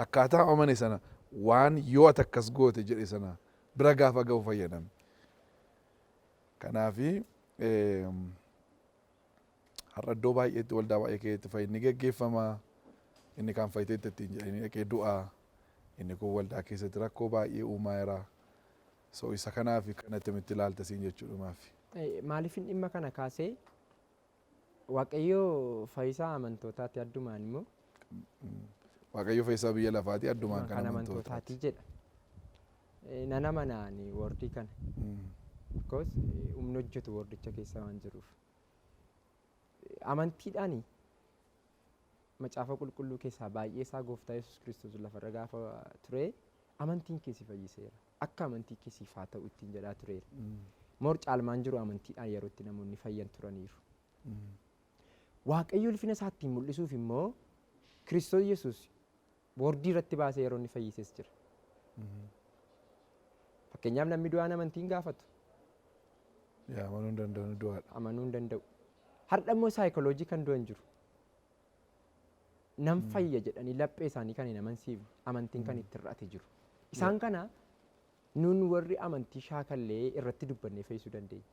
akkaataa amane sana waan yoo ati akkas goote jedhe sana bira gaafa ga'u fayyadame kanaafi har'a iddoo baay'eetti waldaa baay'ee keessatti fayyinni geggeeffama inni kan fayyiteetti ittiin jedhanii dhaqee du'aa inni kun waldaa keessatti rakkoo baay'ee uumaa jira. So isa kanaaf kanatti mitti ilaalta siin jechuudhumaaf. Maaliifin dhimma kana kaasee Waaqayyoo fayyisaa amantootaati addumaan immoo Waaqayyoo fayyisaa biyya lafaati addumaan kan amantootaati jedha. Nana manaani wordii kana. Because humna hojjetu wordicha keessa waan jiruuf. Amantiidhaani macaafa qulqulluu keessaa baay'ee isaa gooftaa Yesuus Kiristoos lafarra gaafa ture amantiin keessi fayyiseera. Akka amantii keessiif haa ta'u ittiin jedhaa tureera. Moor caalmaan jiru amantiidhaan yeroo itti namoonni fayyan turaniiru. Waaqayyo ulfina isaa ittiin mul'isuuf immoo Kiristoos Yesuus wordii irratti baasee yeroo inni fayyises jira. Fakkeenyaaf namni du'aan amantiin gaafatu. Amanuu hin danda'u du'aadha. Amanuu hin danda'u. Har'a immoo saayikoloojii kan du'an jiru. Nam fayya jedhanii laphee isaanii kan hin amansiifne amantiin kan itti hir'ate jiru. Isaan kana nuun warri amantii shaakallee irratti dubbannee fayyisuu dandeenya.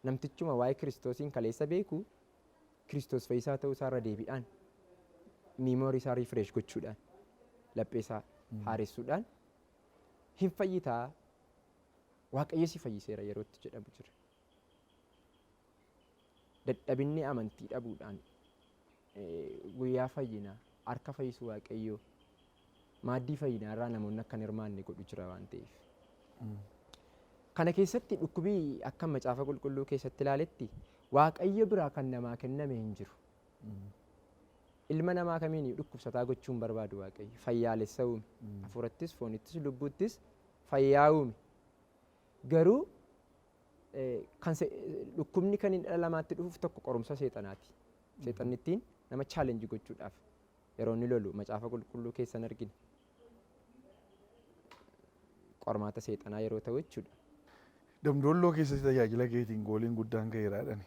Namtichuma waa'ee Kiristoosiin kaleessa beeku Kiristoos fayyisaa ta'uu isaa irra deebiidhaan miimoorii isaa riifreesh gochuudhaan laphee isaa haaressuudhaan hin fayyitaa Waaqayyo si fayyiseera yerootti jedhamu jira. Dadhabinni amantii dhabuudhaan guyyaa fayyinaa harka fayyisuu Waaqayyoo maaddii fayyinaa irraa namoonni akka hin hirmaanne godhu jira waan ta'eef. Kana keessatti dhukkubii akka macaafa qulqulluu keessatti ilaaletti Waaqayyo biraa kan namaa kenname hin jiru. Ilma namaa kamiin dhukkubsataa gochuun barbaadu Waaqayyo fayyaalessa uume hafuurattis foonittis lubbuuttis fayyaa uume. Garuu kan dhukkubni kan hin dhala namaatti dhufuuf tokko qorumsa seexanaati. Seexanni ittiin nama chaalenjii gochuudhaaf yeroo inni lolu macaafa qulqulluu keessan argina. Qormaata seexanaa yeroo ta'u jechuudha. Damdoolloo keessatti tajaajila keetiin gooliin guddaan ga'eeraadhani.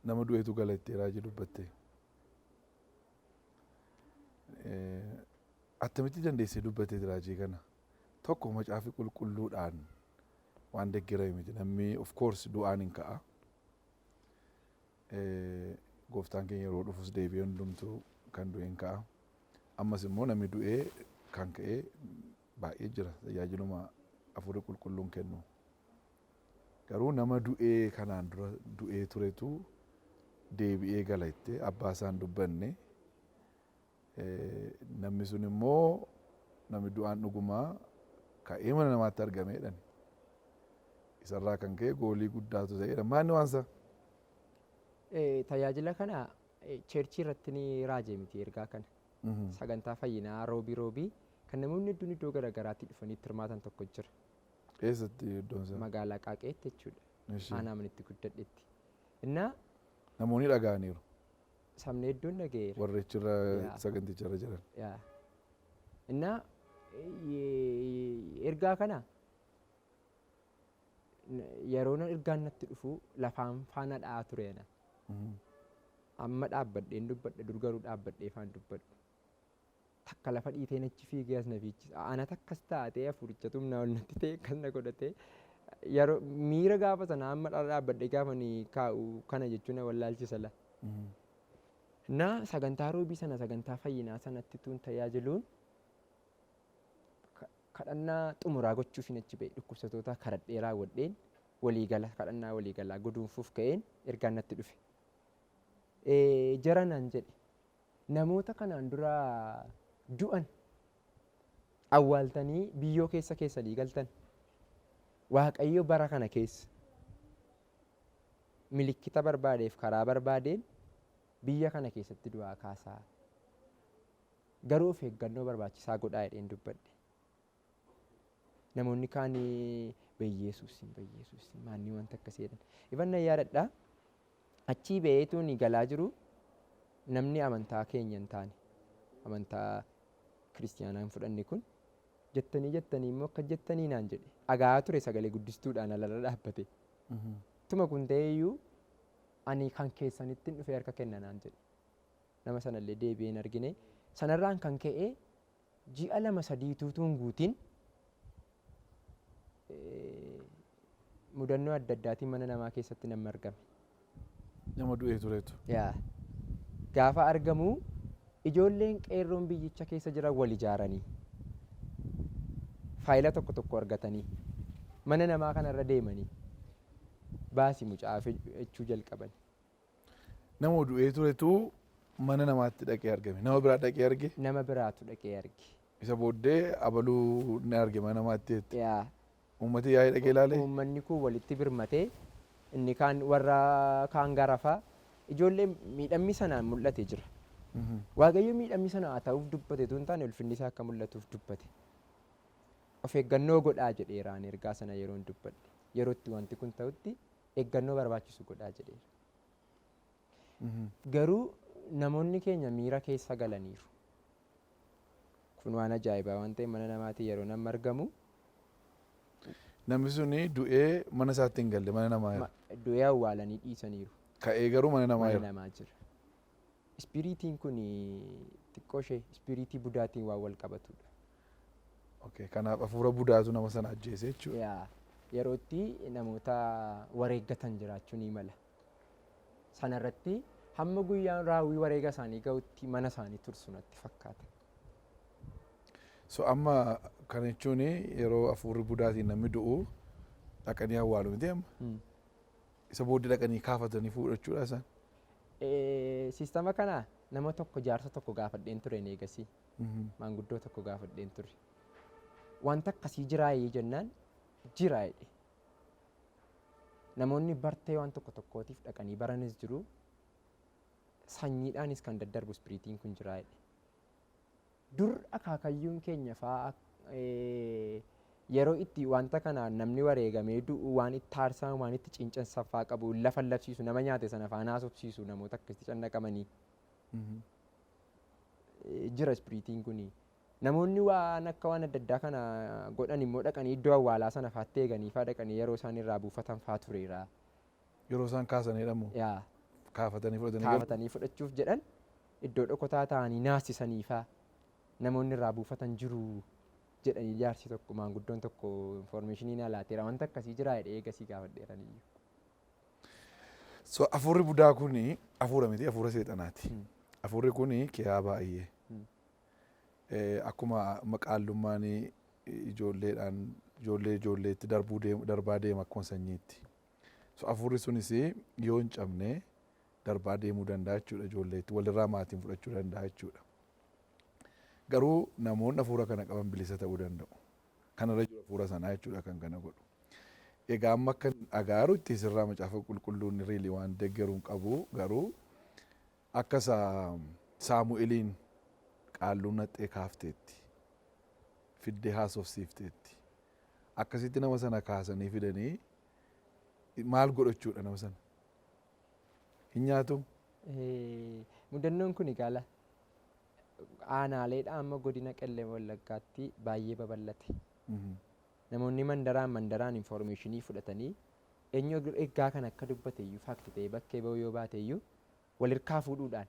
Nama du'eetu galattee raajii dubbatte. Attamitti dandeessee dubbattee raajii kana tokko macaafi qulqulluudhaan waan deeggarame miti namni of course du'aan hin ka'a. Gooftaan keenya yeroo dhufus deebi'ee hundumtuu kan du'e hin ka'a. Ammas immoo namni du'ee kan ka'ee baay'ee jira tajaajiluma hafuurri qulqulluun kennu. Garuu nama du'ee kanaan dura du'ee turetu deebi'ee gala jettee abbaa isaan dubbanne. Namni sun immoo namni du'aan dhugumaa ka'ee mana namaatti argameedhaan. Isarraa kan ka'e goolii guddaatu ta'edha. Maanni waansa? Tajaajila kana cheerchii irratti ni raajee miti ergaa kana. Sagantaa fayyinaa roobii kan namoonni hedduun iddoo garaagaraatti dhufanii itti hirmaatan tokko jira. Eessatti iddoon isaa? Magaalaa Qaaqeetti jechuudha. Aanaa manitti guddadheetti. Innaa namoonni dhaga'aniiru. Sabni hedduun dhaga'eera. Warri achirra saganticharra jiran. Innaa ergaa kana yeroo ergaan natti dhufu lafaan faana dha'aa tureena. Amma dhaabbadheen dubbadhe dur garuu dhaabbadhee faan dubbadhu. Takka lafa dhiiteen achi fiigee as na fiichisa. Ana takkas taatee hafuurichatu humna ol natti ta'e akkas na godhatee yeroo miira gaafa sana amma dhaabbadhee gaafa ni kaa'u kana jechuun na wallaalchisa la. Na sagantaa roobii sana sagantaa fayyinaa sanatti tun tajaajiluun kadhannaa xumuraa gochuuf hin achi ba'e dhukkubsatoota kadhadhee raawwadheen waliigala kadhannaa waliigalaa guduunfuuf ka'een ergaan natti dhufe. Jaranaan jedhe namoota kanaan dura du'an awwaaltanii biyyoo keessa keessanii galtan Waaqayyo bara kana keessa milikkita barbaadeef karaa barbaadeen biyya kana keessatti du'aa kaasaa garuu of eeggannoo barbaachisaa godhaa jedheen dubbadhe. Namoonni kaan bayyeesuus maanni wanta akkasii jedhan. Ifan na yaadadha achii ba'eetuun galaa jiru namni amantaa keenya hin taane amantaa kiristiyaanaan fudhanne kun jettanii immoo akka jettanii naan jedhe dhagaa ture sagalee guddistuudhaan alarra dhaabbate. Tuma kun ta'eeyyuu ani kan keessanittiin dhufee harka kenna naan jedhe. Nama sanallee deebi'een argine sanarraan kan ka'e ji'a 2-3 tuutuun guutiin mudannoo adda addaatiin mana namaa keessatti nama argame. Nama du'ee turetu. Gaafa argamu ijoolleen qeerroon biyyicha keessa jiran wal ijaaranii faayila tokko argatanii mana namaa kanarra deemanii baasii mucaa jechuu jalqaban. Nama du'ee turetu mana namaatti dhaqee argame. Nama biraa dhaqee arge. Nama biraatu dhaqee arge. Isa booddee abaluu ni arge mana namaatti jetti. Uummati yaa'ee dhaqee ilaale. Uummanni kun walitti birmatee inni kaan warra kaan garafaa ijoollee miidhamni sanaan mul'ate jira. Waaqayyo miidhamni sana haa ta'uuf dubbate tun taane ulfinni isaa akka mul'atuuf dubbate. Of eeggannoo godhaa jedheeraan ergaa sana yeroo hin dubbadhe. Yerootti wanti kun ta'utti eeggannoo barbaachisu godhaa jedheera. Garuu namoonni keenya miira keessa galaniiru. Kun waan ajaa'ibaa waan ta'eef mana namaatii yeroo nama argamu. Namni suni du'ee mana isaatti hin galle mana namaa jira. Du'ee awwaalanii dhiisaniiru. Ka'ee garuu mana namaa jira. Ispiriitiin kun xiqqoo ishee ispiriitii budaatiin waan wal qabatudha. Kanaaf hafuura budaatu nama sana ajjeese jechuudha. Yerootti namoota wareeggatan jiraachuu ni mala. Sanarratti hamma guyyaan raawwii wareega isaanii ga'utti mana isaanii tursu natti fakkaata. So amma kana jechuun yeroo hafuurri budaatiin namni du'u dhaqanii awwaalu miti amma. Isa booddee dhaqanii kaafatanii fuudhachuudha isaan. Siistama kana nama tokko jaarsa tokko gaafadheen ture eegasii. Maanguddoo tokko gaafadheen ture. Wanta akkasii jiraayee jennaan jiraayedhe. Namoonni bartee waan tokkootiif dhaqanii baranis jiru. Sanyiidhaanis kan daddarbu ispiriitiin kun jiraayedhe. Dur akaakayyuun keenya fa'aa yeroo itti wanta kanaan namni wareegamee du'u waan itti aarsaa waan itti cincansaffaa qabu lafa labsiisu nama nyaate sana faana haasofsiisu namoota akkasitti cannaqamanii jira ispiriitiin kuni. Namoonni waan akka waan adda addaa kana godhan immoo dhaqanii iddoo awwaalaa sana faatti eeganii fa'aa dhaqanii yeroo isaan irraa buufatan fa'aa tureera. Yeroo isaan kaasanidha moo? Kaafatanii fudhachuuf jedhan iddoo dhokotaa ta'anii naasisanii fa'aa namoonni irraa buufatan jiru jedhanii jaarsi tokko maanguddoon tokko infoormeeshinii na laateera wanta akkasii jira jedhee eegasii gaafadheeraniyyuu. So hafuurri budaa kuni hafuura miti hafuura seexanaati. Hafuurri kuni kiyaa baay'ee. Akkuma maqaallummaan ijoolleetti darbaa deema akkuma sanyiitti. So hafuurri sunis yoo hin cabne darbaa deemuu danda'a jechuudha ijoolleetti walirraa maatiin fudhachuu danda'a jechuudha. Garuu namoonni hafuura kana qaban bilisa ta'uu danda'u. Kanarra jiru hafuura sanaa jechuudha kan kana godhu. Egaa amma akka agaaru itti sirraa macaafa qulqulluun riilii waan deeggaruun qabu garuu akka Saamu'eeliin qaalluun naxxee kaafteetti fiddee haasofsiifteetti akkasitti nama sana kaasanii fidanii maal godhachuudha nama sana hin nyaatu. Mudannoon kun egaala aanaaleedha amma godina Qellem Wallaggaatti baay'ee babal'ate. Namoonni mandaraan infoormeeshinii fudhatanii eenyu egaa kan akka dubbateeyyuu faakti ta'ee bakkee ba'uu yoo baateeyyuu walirkaa fuudhuudhaan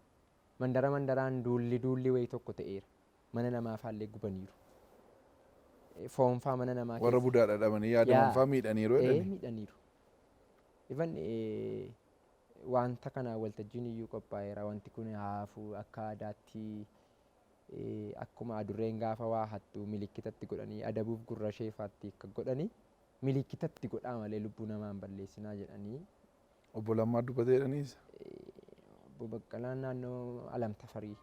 mandaraan duulli wayii tokko ta'eera. Mana namaa faallee gubaniiru. Foonfaa mana namaa warra budaa dhadhamanii yaadamanfaa miidhaniiru jedhani. Miidhaniiru. Even wanta kana waltajjiin iyyuu qophaa'eera. Wanti kun haafuu akka aadaatti akkuma adurreen gaafa waa hattu milikkitatti godhanii adabuuf gurra sheefaatti akka godhanii milikkitatti godhaa malee lubbuu namaan balleessinaa jedhanii. Obbo Lammaa dubbatee jedhaniisa. Obbo Baqqalaan naannoo Alamtafarii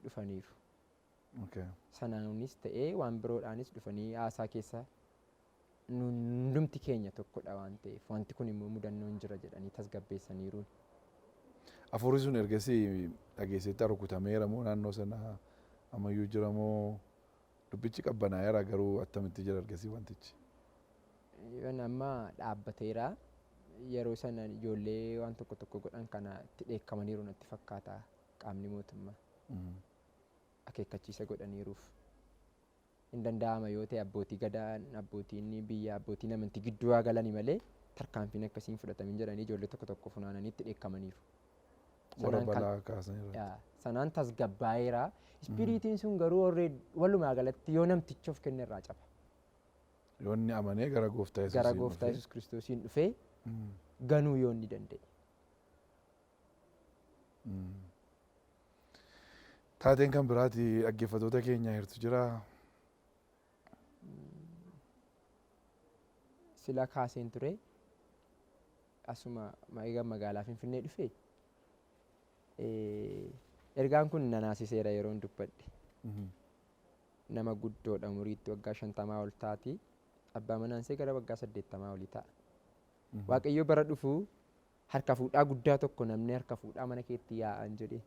dhufaniiru. Sanaanis ta'ee waan biroodhaanis dhufanii haasaa keessa hundumti keenya tokkodha waan ta'eef wanti kun immoo mudannoon jira jedhanii tasgabbeessaniiru. Hafuurri sun ergasii dhageessetti rukutameera moo naannoo sana ammayyuu jira moo dubbichi qabbanaa'eera garuu attamitti jira ergasii wantichi? Amma dhaabbateera. Yeroo sana ijoollee waan tokko godhan kana itti dheekkamaniiru natti fakkaata qaamni mootummaa. akeekkachiisa godhaniiruuf. Hin danda'ama yoo ta'e abbootii gadaan, abbootiin biyya, abbootiin amantii gidduu haa galanii malee tarkaanfiin akkasiin fudhatamin jedhanii ijoollee tokko funaananii itti dheekkamaniiru. Warra balaa kaasanirra. Sanaan tasgabbaa'eera. Ispiriitiin sun garuu walumaa galatti yoo namticha of kenne irraa caba. Yoo inni amanee gara gooftaa Yesuus Kiristoosiin dhufee ganuu yoo inni danda'e. Taateen kan biraati dhaggeeffattoota keenya hirtu jira. Sila kaaseen ture asuma magaalaa Finfinnee dhufee ergaan kun nanaasiseera yeroon dubbadhe. Nama guddoodha umuriitti waggaa 50 ol taati. Abbaa manaansee gara waggaa 80 olii ta'a. Waaqayyo bara dhufu harka fuudhaa guddaa tokko namni harka fuudhaa mana keetti yaa'an jedhee.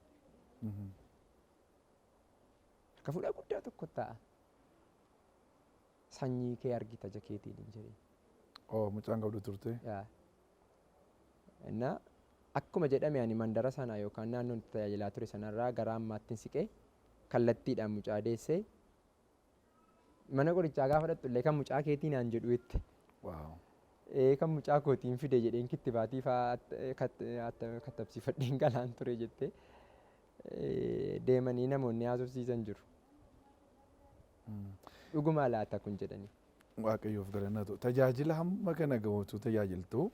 Harka fuudhaa guddaa tokko ta'a. Sanyii kee argita jakeetiin hin jedhee. Mucaan qabdu turte. Innaa akkuma jedhame ani mandara sana yookaan naannoon tajaajilaa ture sanarraa gara ammaattiin siqee kallattiidhaan mucaa deessee mana qorichaa gaafa dhaqxullee kan mucaa keetii naan jedhu itti. Kan mucaa kootiin fide jedheen kittibaatii fa'aa kattabsiifadheen galaan ture jettee deemanii namoonni haasofsiisan jiru. Dhugumaa laata kun jedhanii. Waaqayyoof galannatu. Tajaajila hamma kana gahuutu tajaajiltu.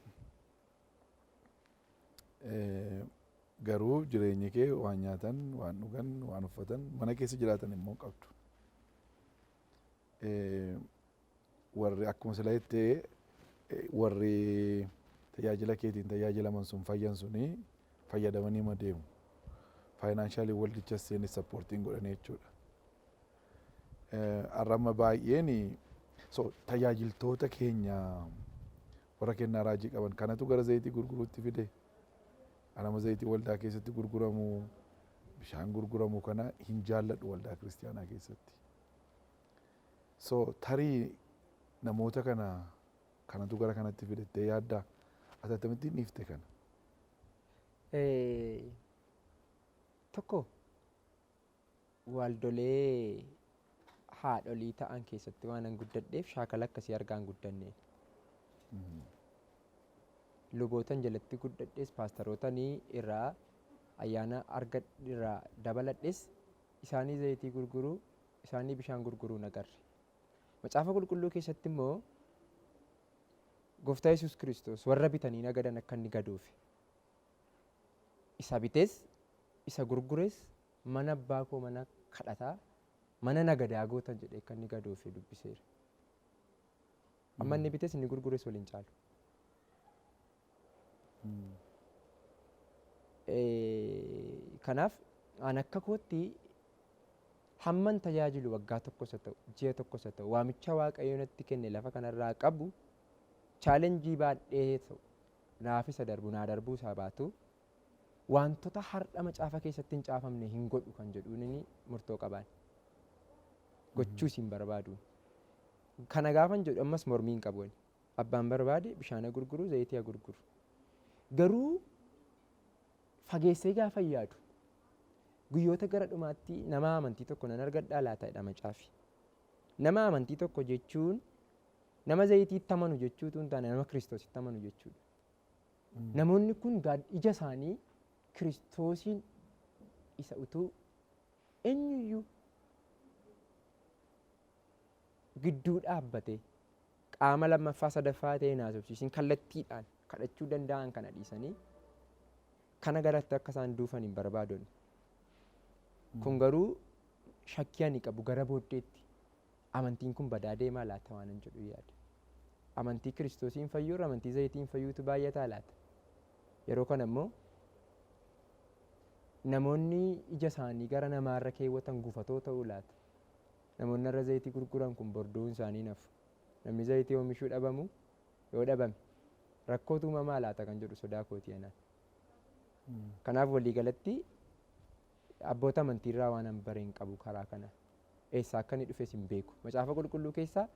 Garuu jireenyi kee waan nyaatan, waan dhugan, waan uffatan, mana keessa jiraatan immoo qabdu. Warri akkuma sila jettee warri tajaajila keetiin tajaajilaman sun fayyan suni fayyadamanii ma deemu. Faayinaanshaali waldicha seeni sappoortiin godhanii jechuudha. Arrama baay'een tajaajiltoota keenya warra kennaa raajii qaban kanatu gara zayitii gurguruutti fide. Anama zayitii waldaa keessatti gurguramu, bishaan gurguramu kana hin jaalladhu waldaa kiristiyaanaa keessatti. Tarii namoota kanatu gara kanatti fidettee yaaddaa ati akkamittiin dhiifte kana? Tokko waldolee haadholii ta'an keessatti waan an guddadheef shaakala akkasii argaan guddanneen. Lubootan jalatti guddadhees paastarootanii irraa ayyaana irraa dabaladhees isaanii zayitii gurguruu, isaanii bishaan gurguruu nagarre. Macaafa qulqulluu keessatti immoo Gooftaa Yesuus Kiristoos warra bitanii nagadan akka inni gaduuf isa bitees isa gurgures mana abbaa koo mana kadhataa mana nagadaa gootan jedhee akka inni gaduuf dubbiseera. Amma inni bitees inni gurgures waliin caalu. Kanaaf an akka kootti hamman tajaajilu waggaa tokkos haa ta'u, ji'a tokkos haa ta'u, waamicha Waaqayyo natti kenne lafa kanarraa qabu chaalenjii baadhee ta'u naaf isa darbu naa darbuu isaa baatu wantoota har'a macaafa keessatti hin caafamne hin godhu kan jedhuun inni murtoo qabaan. Gochuus hin barbaadu. Kana gaafan jedhu ammas mormii hin qabu. Abbaan barbaade bishaan gurguru, zayitii gurguru. Garuu fageessee gaafa yaadu guyyoota gara dhumaatti nama amantii tokko nan argadhaa laataadha macaafi. Nama amantii tokko jechuun nama zayitiitti amanu jechuutu hin taane nama Kiristoositti amanu jechuudha. Namoonni kun ija isaanii Kiristoosiin isa utuu eenyuyyuu gidduu dhaabbatee qaama lammaffaa sadaffaa ta'ee naasofsiisin kallattiidhaan kadhachuu danda'an kana dhiisanii kana garatti akka isaan duufan hin barbaadonni. Kun garuu shakkii ani qabu gara booddeetti amantiin kun badaa deemaa laata waan jedhu yaada. Amantii Kiristoosiin fayyuurra amantii zayitiin fayyuutu baay'ataa laata. Yeroo kana immoo namoonni ija isaanii gara namaarra keewwatan gufatoo ta'uu laata. Namoonni irra zayitii gurguran kun bordoon isaanii nafu. Namni zayitii oomishuu dhabamu yoo dhabame rakkootu uumamaa laata kan jedhu sodaa kootii anaan. Kanaaf waliigalatti abboota amantiirraa waan an bare hin qabu karaa kana. Eessaa akka inni dhufes hin beeku. Macaafa qulqulluu keessaa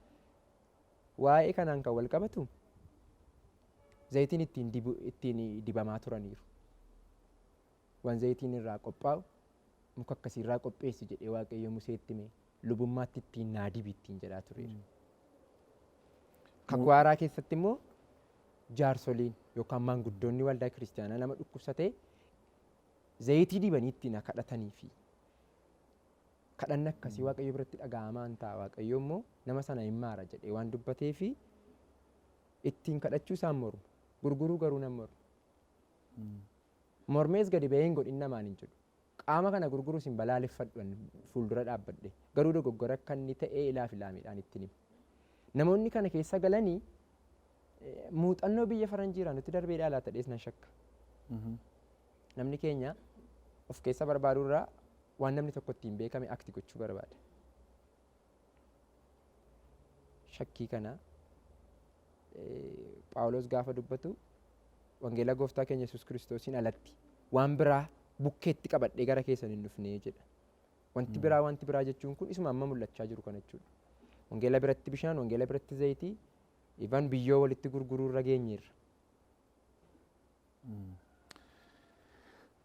waa'ee kanaan kan wal qabatu zayitiin ittiin dibamaa turaniiru. Waan zayitiin irraa qophaa'u muka akkasiirraa qopheessi jedhee Waaqayyo Museetti hime lubummaatti ittiin naa dibi ittiin jedhaa tureera. Kakuu haaraa keessatti immoo jaarsoliin yookaan maanguddoonni waldaa kiristaanaa nama dhukkubsatee zayitii dibanii ittiin kadhatanii fi kadhanni akkasii Waaqayyo biratti dhaga'amaa hin ta'a. Waaqayyo immoo nama sana hin maara jedhee waan dubbatee fi ittiin kadhachuu isaan mormu. Gurguruu garuu nan mormu. Mormees gadi ba'ee hin godhin namaan hin jedhu. Qaama kana gurguruu isin balaaleffadhu fuuldura dhaabbadhe. Garuu dogoggora akka inni ta'ee ilaaf ilaamiidhaan ittiin hima. Namoonni kana keessa galanii muuxannoo biyya faranjiirraa nutti darbeedhaa laata dhees nan shakka. Namni keenya of keessa barbaadurraa waan namni tokko ittiin beekame akti gochuu barbaada. Shakkii kana Phaawulos gaafa dubbatu wangeela gooftaa keenya Yesuus Kiristoosiin alatti waan biraa bukkeetti qabadhee gara keessan hin dhufnee jedha. Wanti biraa jechuun kun isuma amma mul'achaa jiru kana jechuudha. Wangeela biratti bishaan, wangeela biratti zayitii, ifan biyyoo walitti gurguruu irra geenyeerra.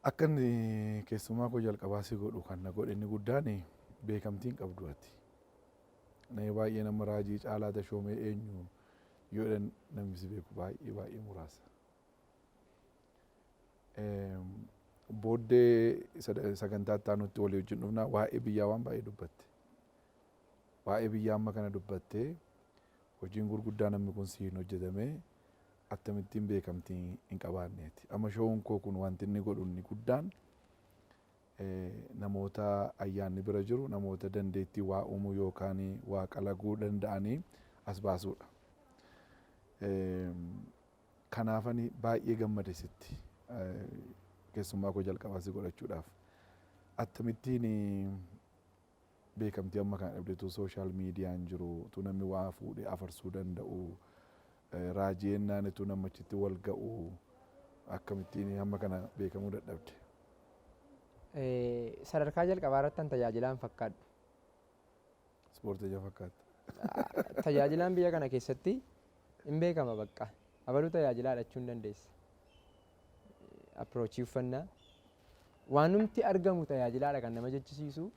Akka inni keessumaa koo jalqabaa si godhu kan na godhe inni guddaan beekamtiin qabdu ati. Baay'ee nama raajii caalaa tashoomee eenyu yoo jedhan namni si beeku baay'ee muraasa. Booddee sagantaa itti aanutti walii wajjin dhufnaa waa'ee biyyaa waan baay'ee dubbatte. Waa'ee biyyaa amma kana dubbattee hojiin gurguddaa namni kun siin hojjetame akkamittiin beekamtii hin qabaanneeti. Amma showuun koo kun wanti inni godhu inni guddaan namoota ayyaanni bira jiru namoota dandeettii waa uumuu yookaan waa qalaguu danda'anii as baasuudha. Kanaafani baay'ee gammade sitti keessummaa koo jalqabaa si godhachuudhaaf. Akkamittiin beekamtii amma kana dhabdeetu sooshaal miidiyaan jiru tu namni waa fuudhee afarsuu danda'u raajii ennaanitu namachitti wal ga'u akkamittiin amma kana beekamuu dadhabde. Sadarkaa jalqabaa irratti tajaajilaan fakkaadhu. Ispoortii fakkaata. Tajaajilaan biyya kana keessatti hin beekama bakka. Abaluu tajaajilaa dhachuu hin dandeessa. Approachii uffannaa. Waanumti argamu tajaajilaadha kan nama jechisiisu.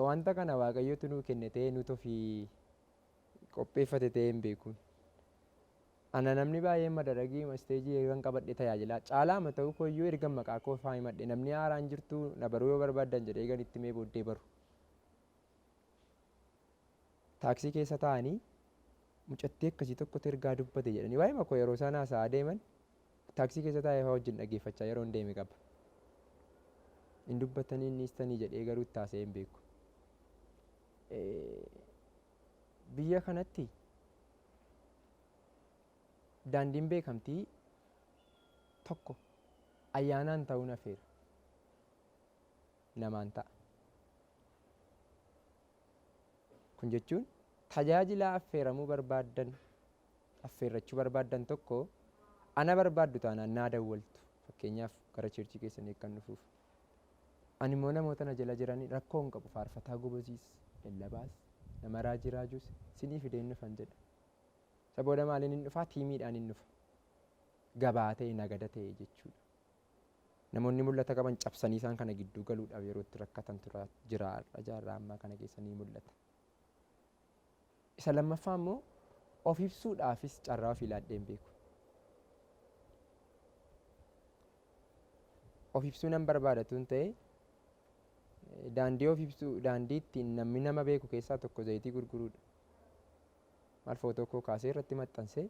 Wanta kana Waaqayyotu nuu kenne ta'ee nuti ofii qopheeffate ta'ee hin beekuun. Ana namni baay'een madaragii isteejii eegan qabadhe tajaajilaa caalaama ta'uu kooyyuu erga maqaa koo faa himadhe namni haaraan jirtu na baruu yoo barbaaddan jedhee eegan itti mee booddee baru. Taaksii keessa taa'anii mucattii akkasii tokkotu ergaa dubbate jedhanii waa'ee makoo yeroo isaan haasa'aa deeman taaksii keessa taa'ee fa'aa wajjin dhaggeeffachaa yeroo hin deeme qaba. Hin dubbatanii inni istanii jedhee garuu itti haasa'ee hin beeku. Biyya kanatti daandiin beekamtii tokko ayyaanaan ta'uun affeera. Namaan ta'a. Kun jechuun tajaajila affeeramuu barbaaddan affeerrachuu barbaaddan tokko ana barbaaddu taanaan naa dawwaltu fakkeenyaaf gara cheerchii keessanii kan dhufuuf. Ani immoo namoota na jala jiranii rakkoo hin qabu faarfataa gobosiis lallabaas nama raajii raajuus sinii fideen dhufan jedha. Isa booda maaliin hin dhufaa tiimiidhaan hin dhufa. Gabaa ta'e nagada ta'e jechuudha. Namoonni mul'ata qaban cabsanii isaan kana gidduu galuudhaaf yeroo itti rakkatan jira jaarraa ammaa kana keessa ni mul'ata. Isa lammaffaa immoo of ibsuudhaafis carraa ofii laadhee hin beeku. Of ibsuu nan barbaadatu hin ta'e daandii of ibsuu daandii ittiin namni nama beeku keessaa tokko zayitii gurguruudha. Maal footoo koo kaasee irratti maxxansee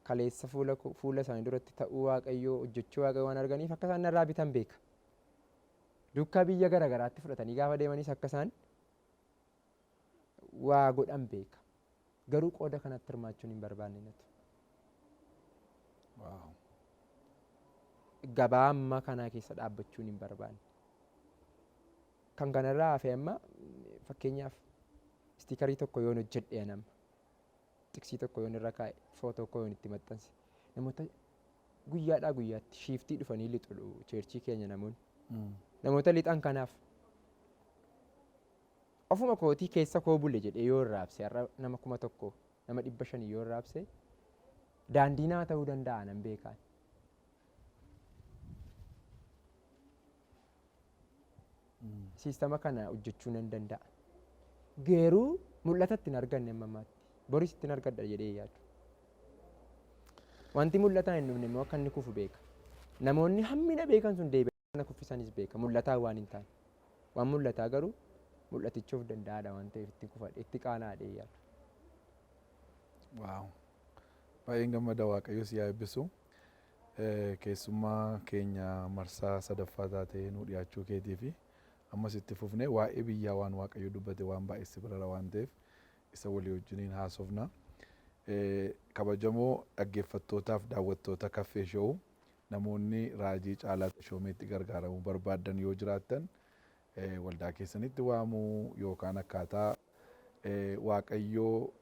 kaleessa fuula isaanii duratti ta'uu Waaqayyoo hojjechuu Waaqayyoo waan arganiif akka isaan narraa bitan beeka. Dukkaa biyya gara garaatti fudhatanii gaafa deemanis akka isaan waa godhan beeka. Garuu qooda kanatti hirmaachuun hin barbaanne natu. Gabaa amma kanaa keessa dhaabbachuun hin barbaanne. Kan kanarraa hafe amma fakkeenyaaf istiikarii tokko yoon hojjedhe nama xiksii tokko yoon irra kaa'e footoo koo yoon itti maxxanse namoota guyyaadhaa guyyaatti shiiftii dhufanii lixu cheerchii keenya namoota lixan kanaaf ofuma kootii keessa koo bule jedhee yoo raabse har'a nama 1,000 nama 500 yoo raabse daandii naa ta'uu danda'a nan beekaan. siistama kana hojjechuu nan danda'a. Garuu mul'atatti hin arganne ammaatti. Boris ittiin argadha jedhee yaadu. Wanti mul'ataa hin dhufne immoo akka inni kufu beeka. Namoonni hammina beekan sun deebi'anii kana kuffisanis beeka. Mul'ataa waan hin taane. Waan mul'ataa garuu mul'atichuuf danda'aadha waan ta'eef itti kufadhe itti qaanaadhee yaadu. Waaw. Baay'een gammada Waaqayyo si haa eebbisu. Keessummaa keenya marsaa sadaffaa taatee nu dhiyaachuu keetii fi ammas itti fufnee waa'ee biyyaa waan Waaqayyo dubbate waan baay'ee si birara waan ta'eef isa walii wajjiniin haasofna. Kabajamoo dhaggeeffattootaaf daawwattoota Kaffee Showuu namoonni raajii caalaa Tashoomeetti gargaaramuu barbaadan yoo jiraattan waldaa keessanitti waamuu yookaan akkaataa Waaqayyoo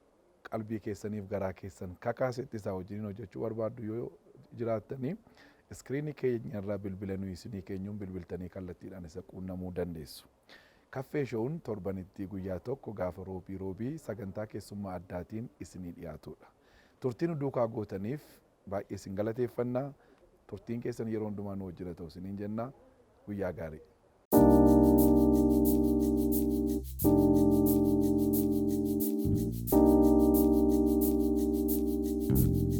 qalbii keessaniif garaa keessan kakaasetti isaa wajjiniin hojjechuu barbaaddu yoo jiraattanii iskiriinii keenya irraa bilbila nuyi isinii keenyuun bilbiltanii kallattiidhaan isa quunnamuu dandeessu. Kaffee Showuun torbanitti guyyaa tokko gaafa roobii sagantaa keessummaa addaatiin isinii dhiyaatudha. Turtiin nu duukaa gootaniif baay'ee isin galateeffannaa. Turtiin keessan yeroo hundumaa nu wajjin ta'u isiniin jenna. Guyyaa gaarii. Thank you.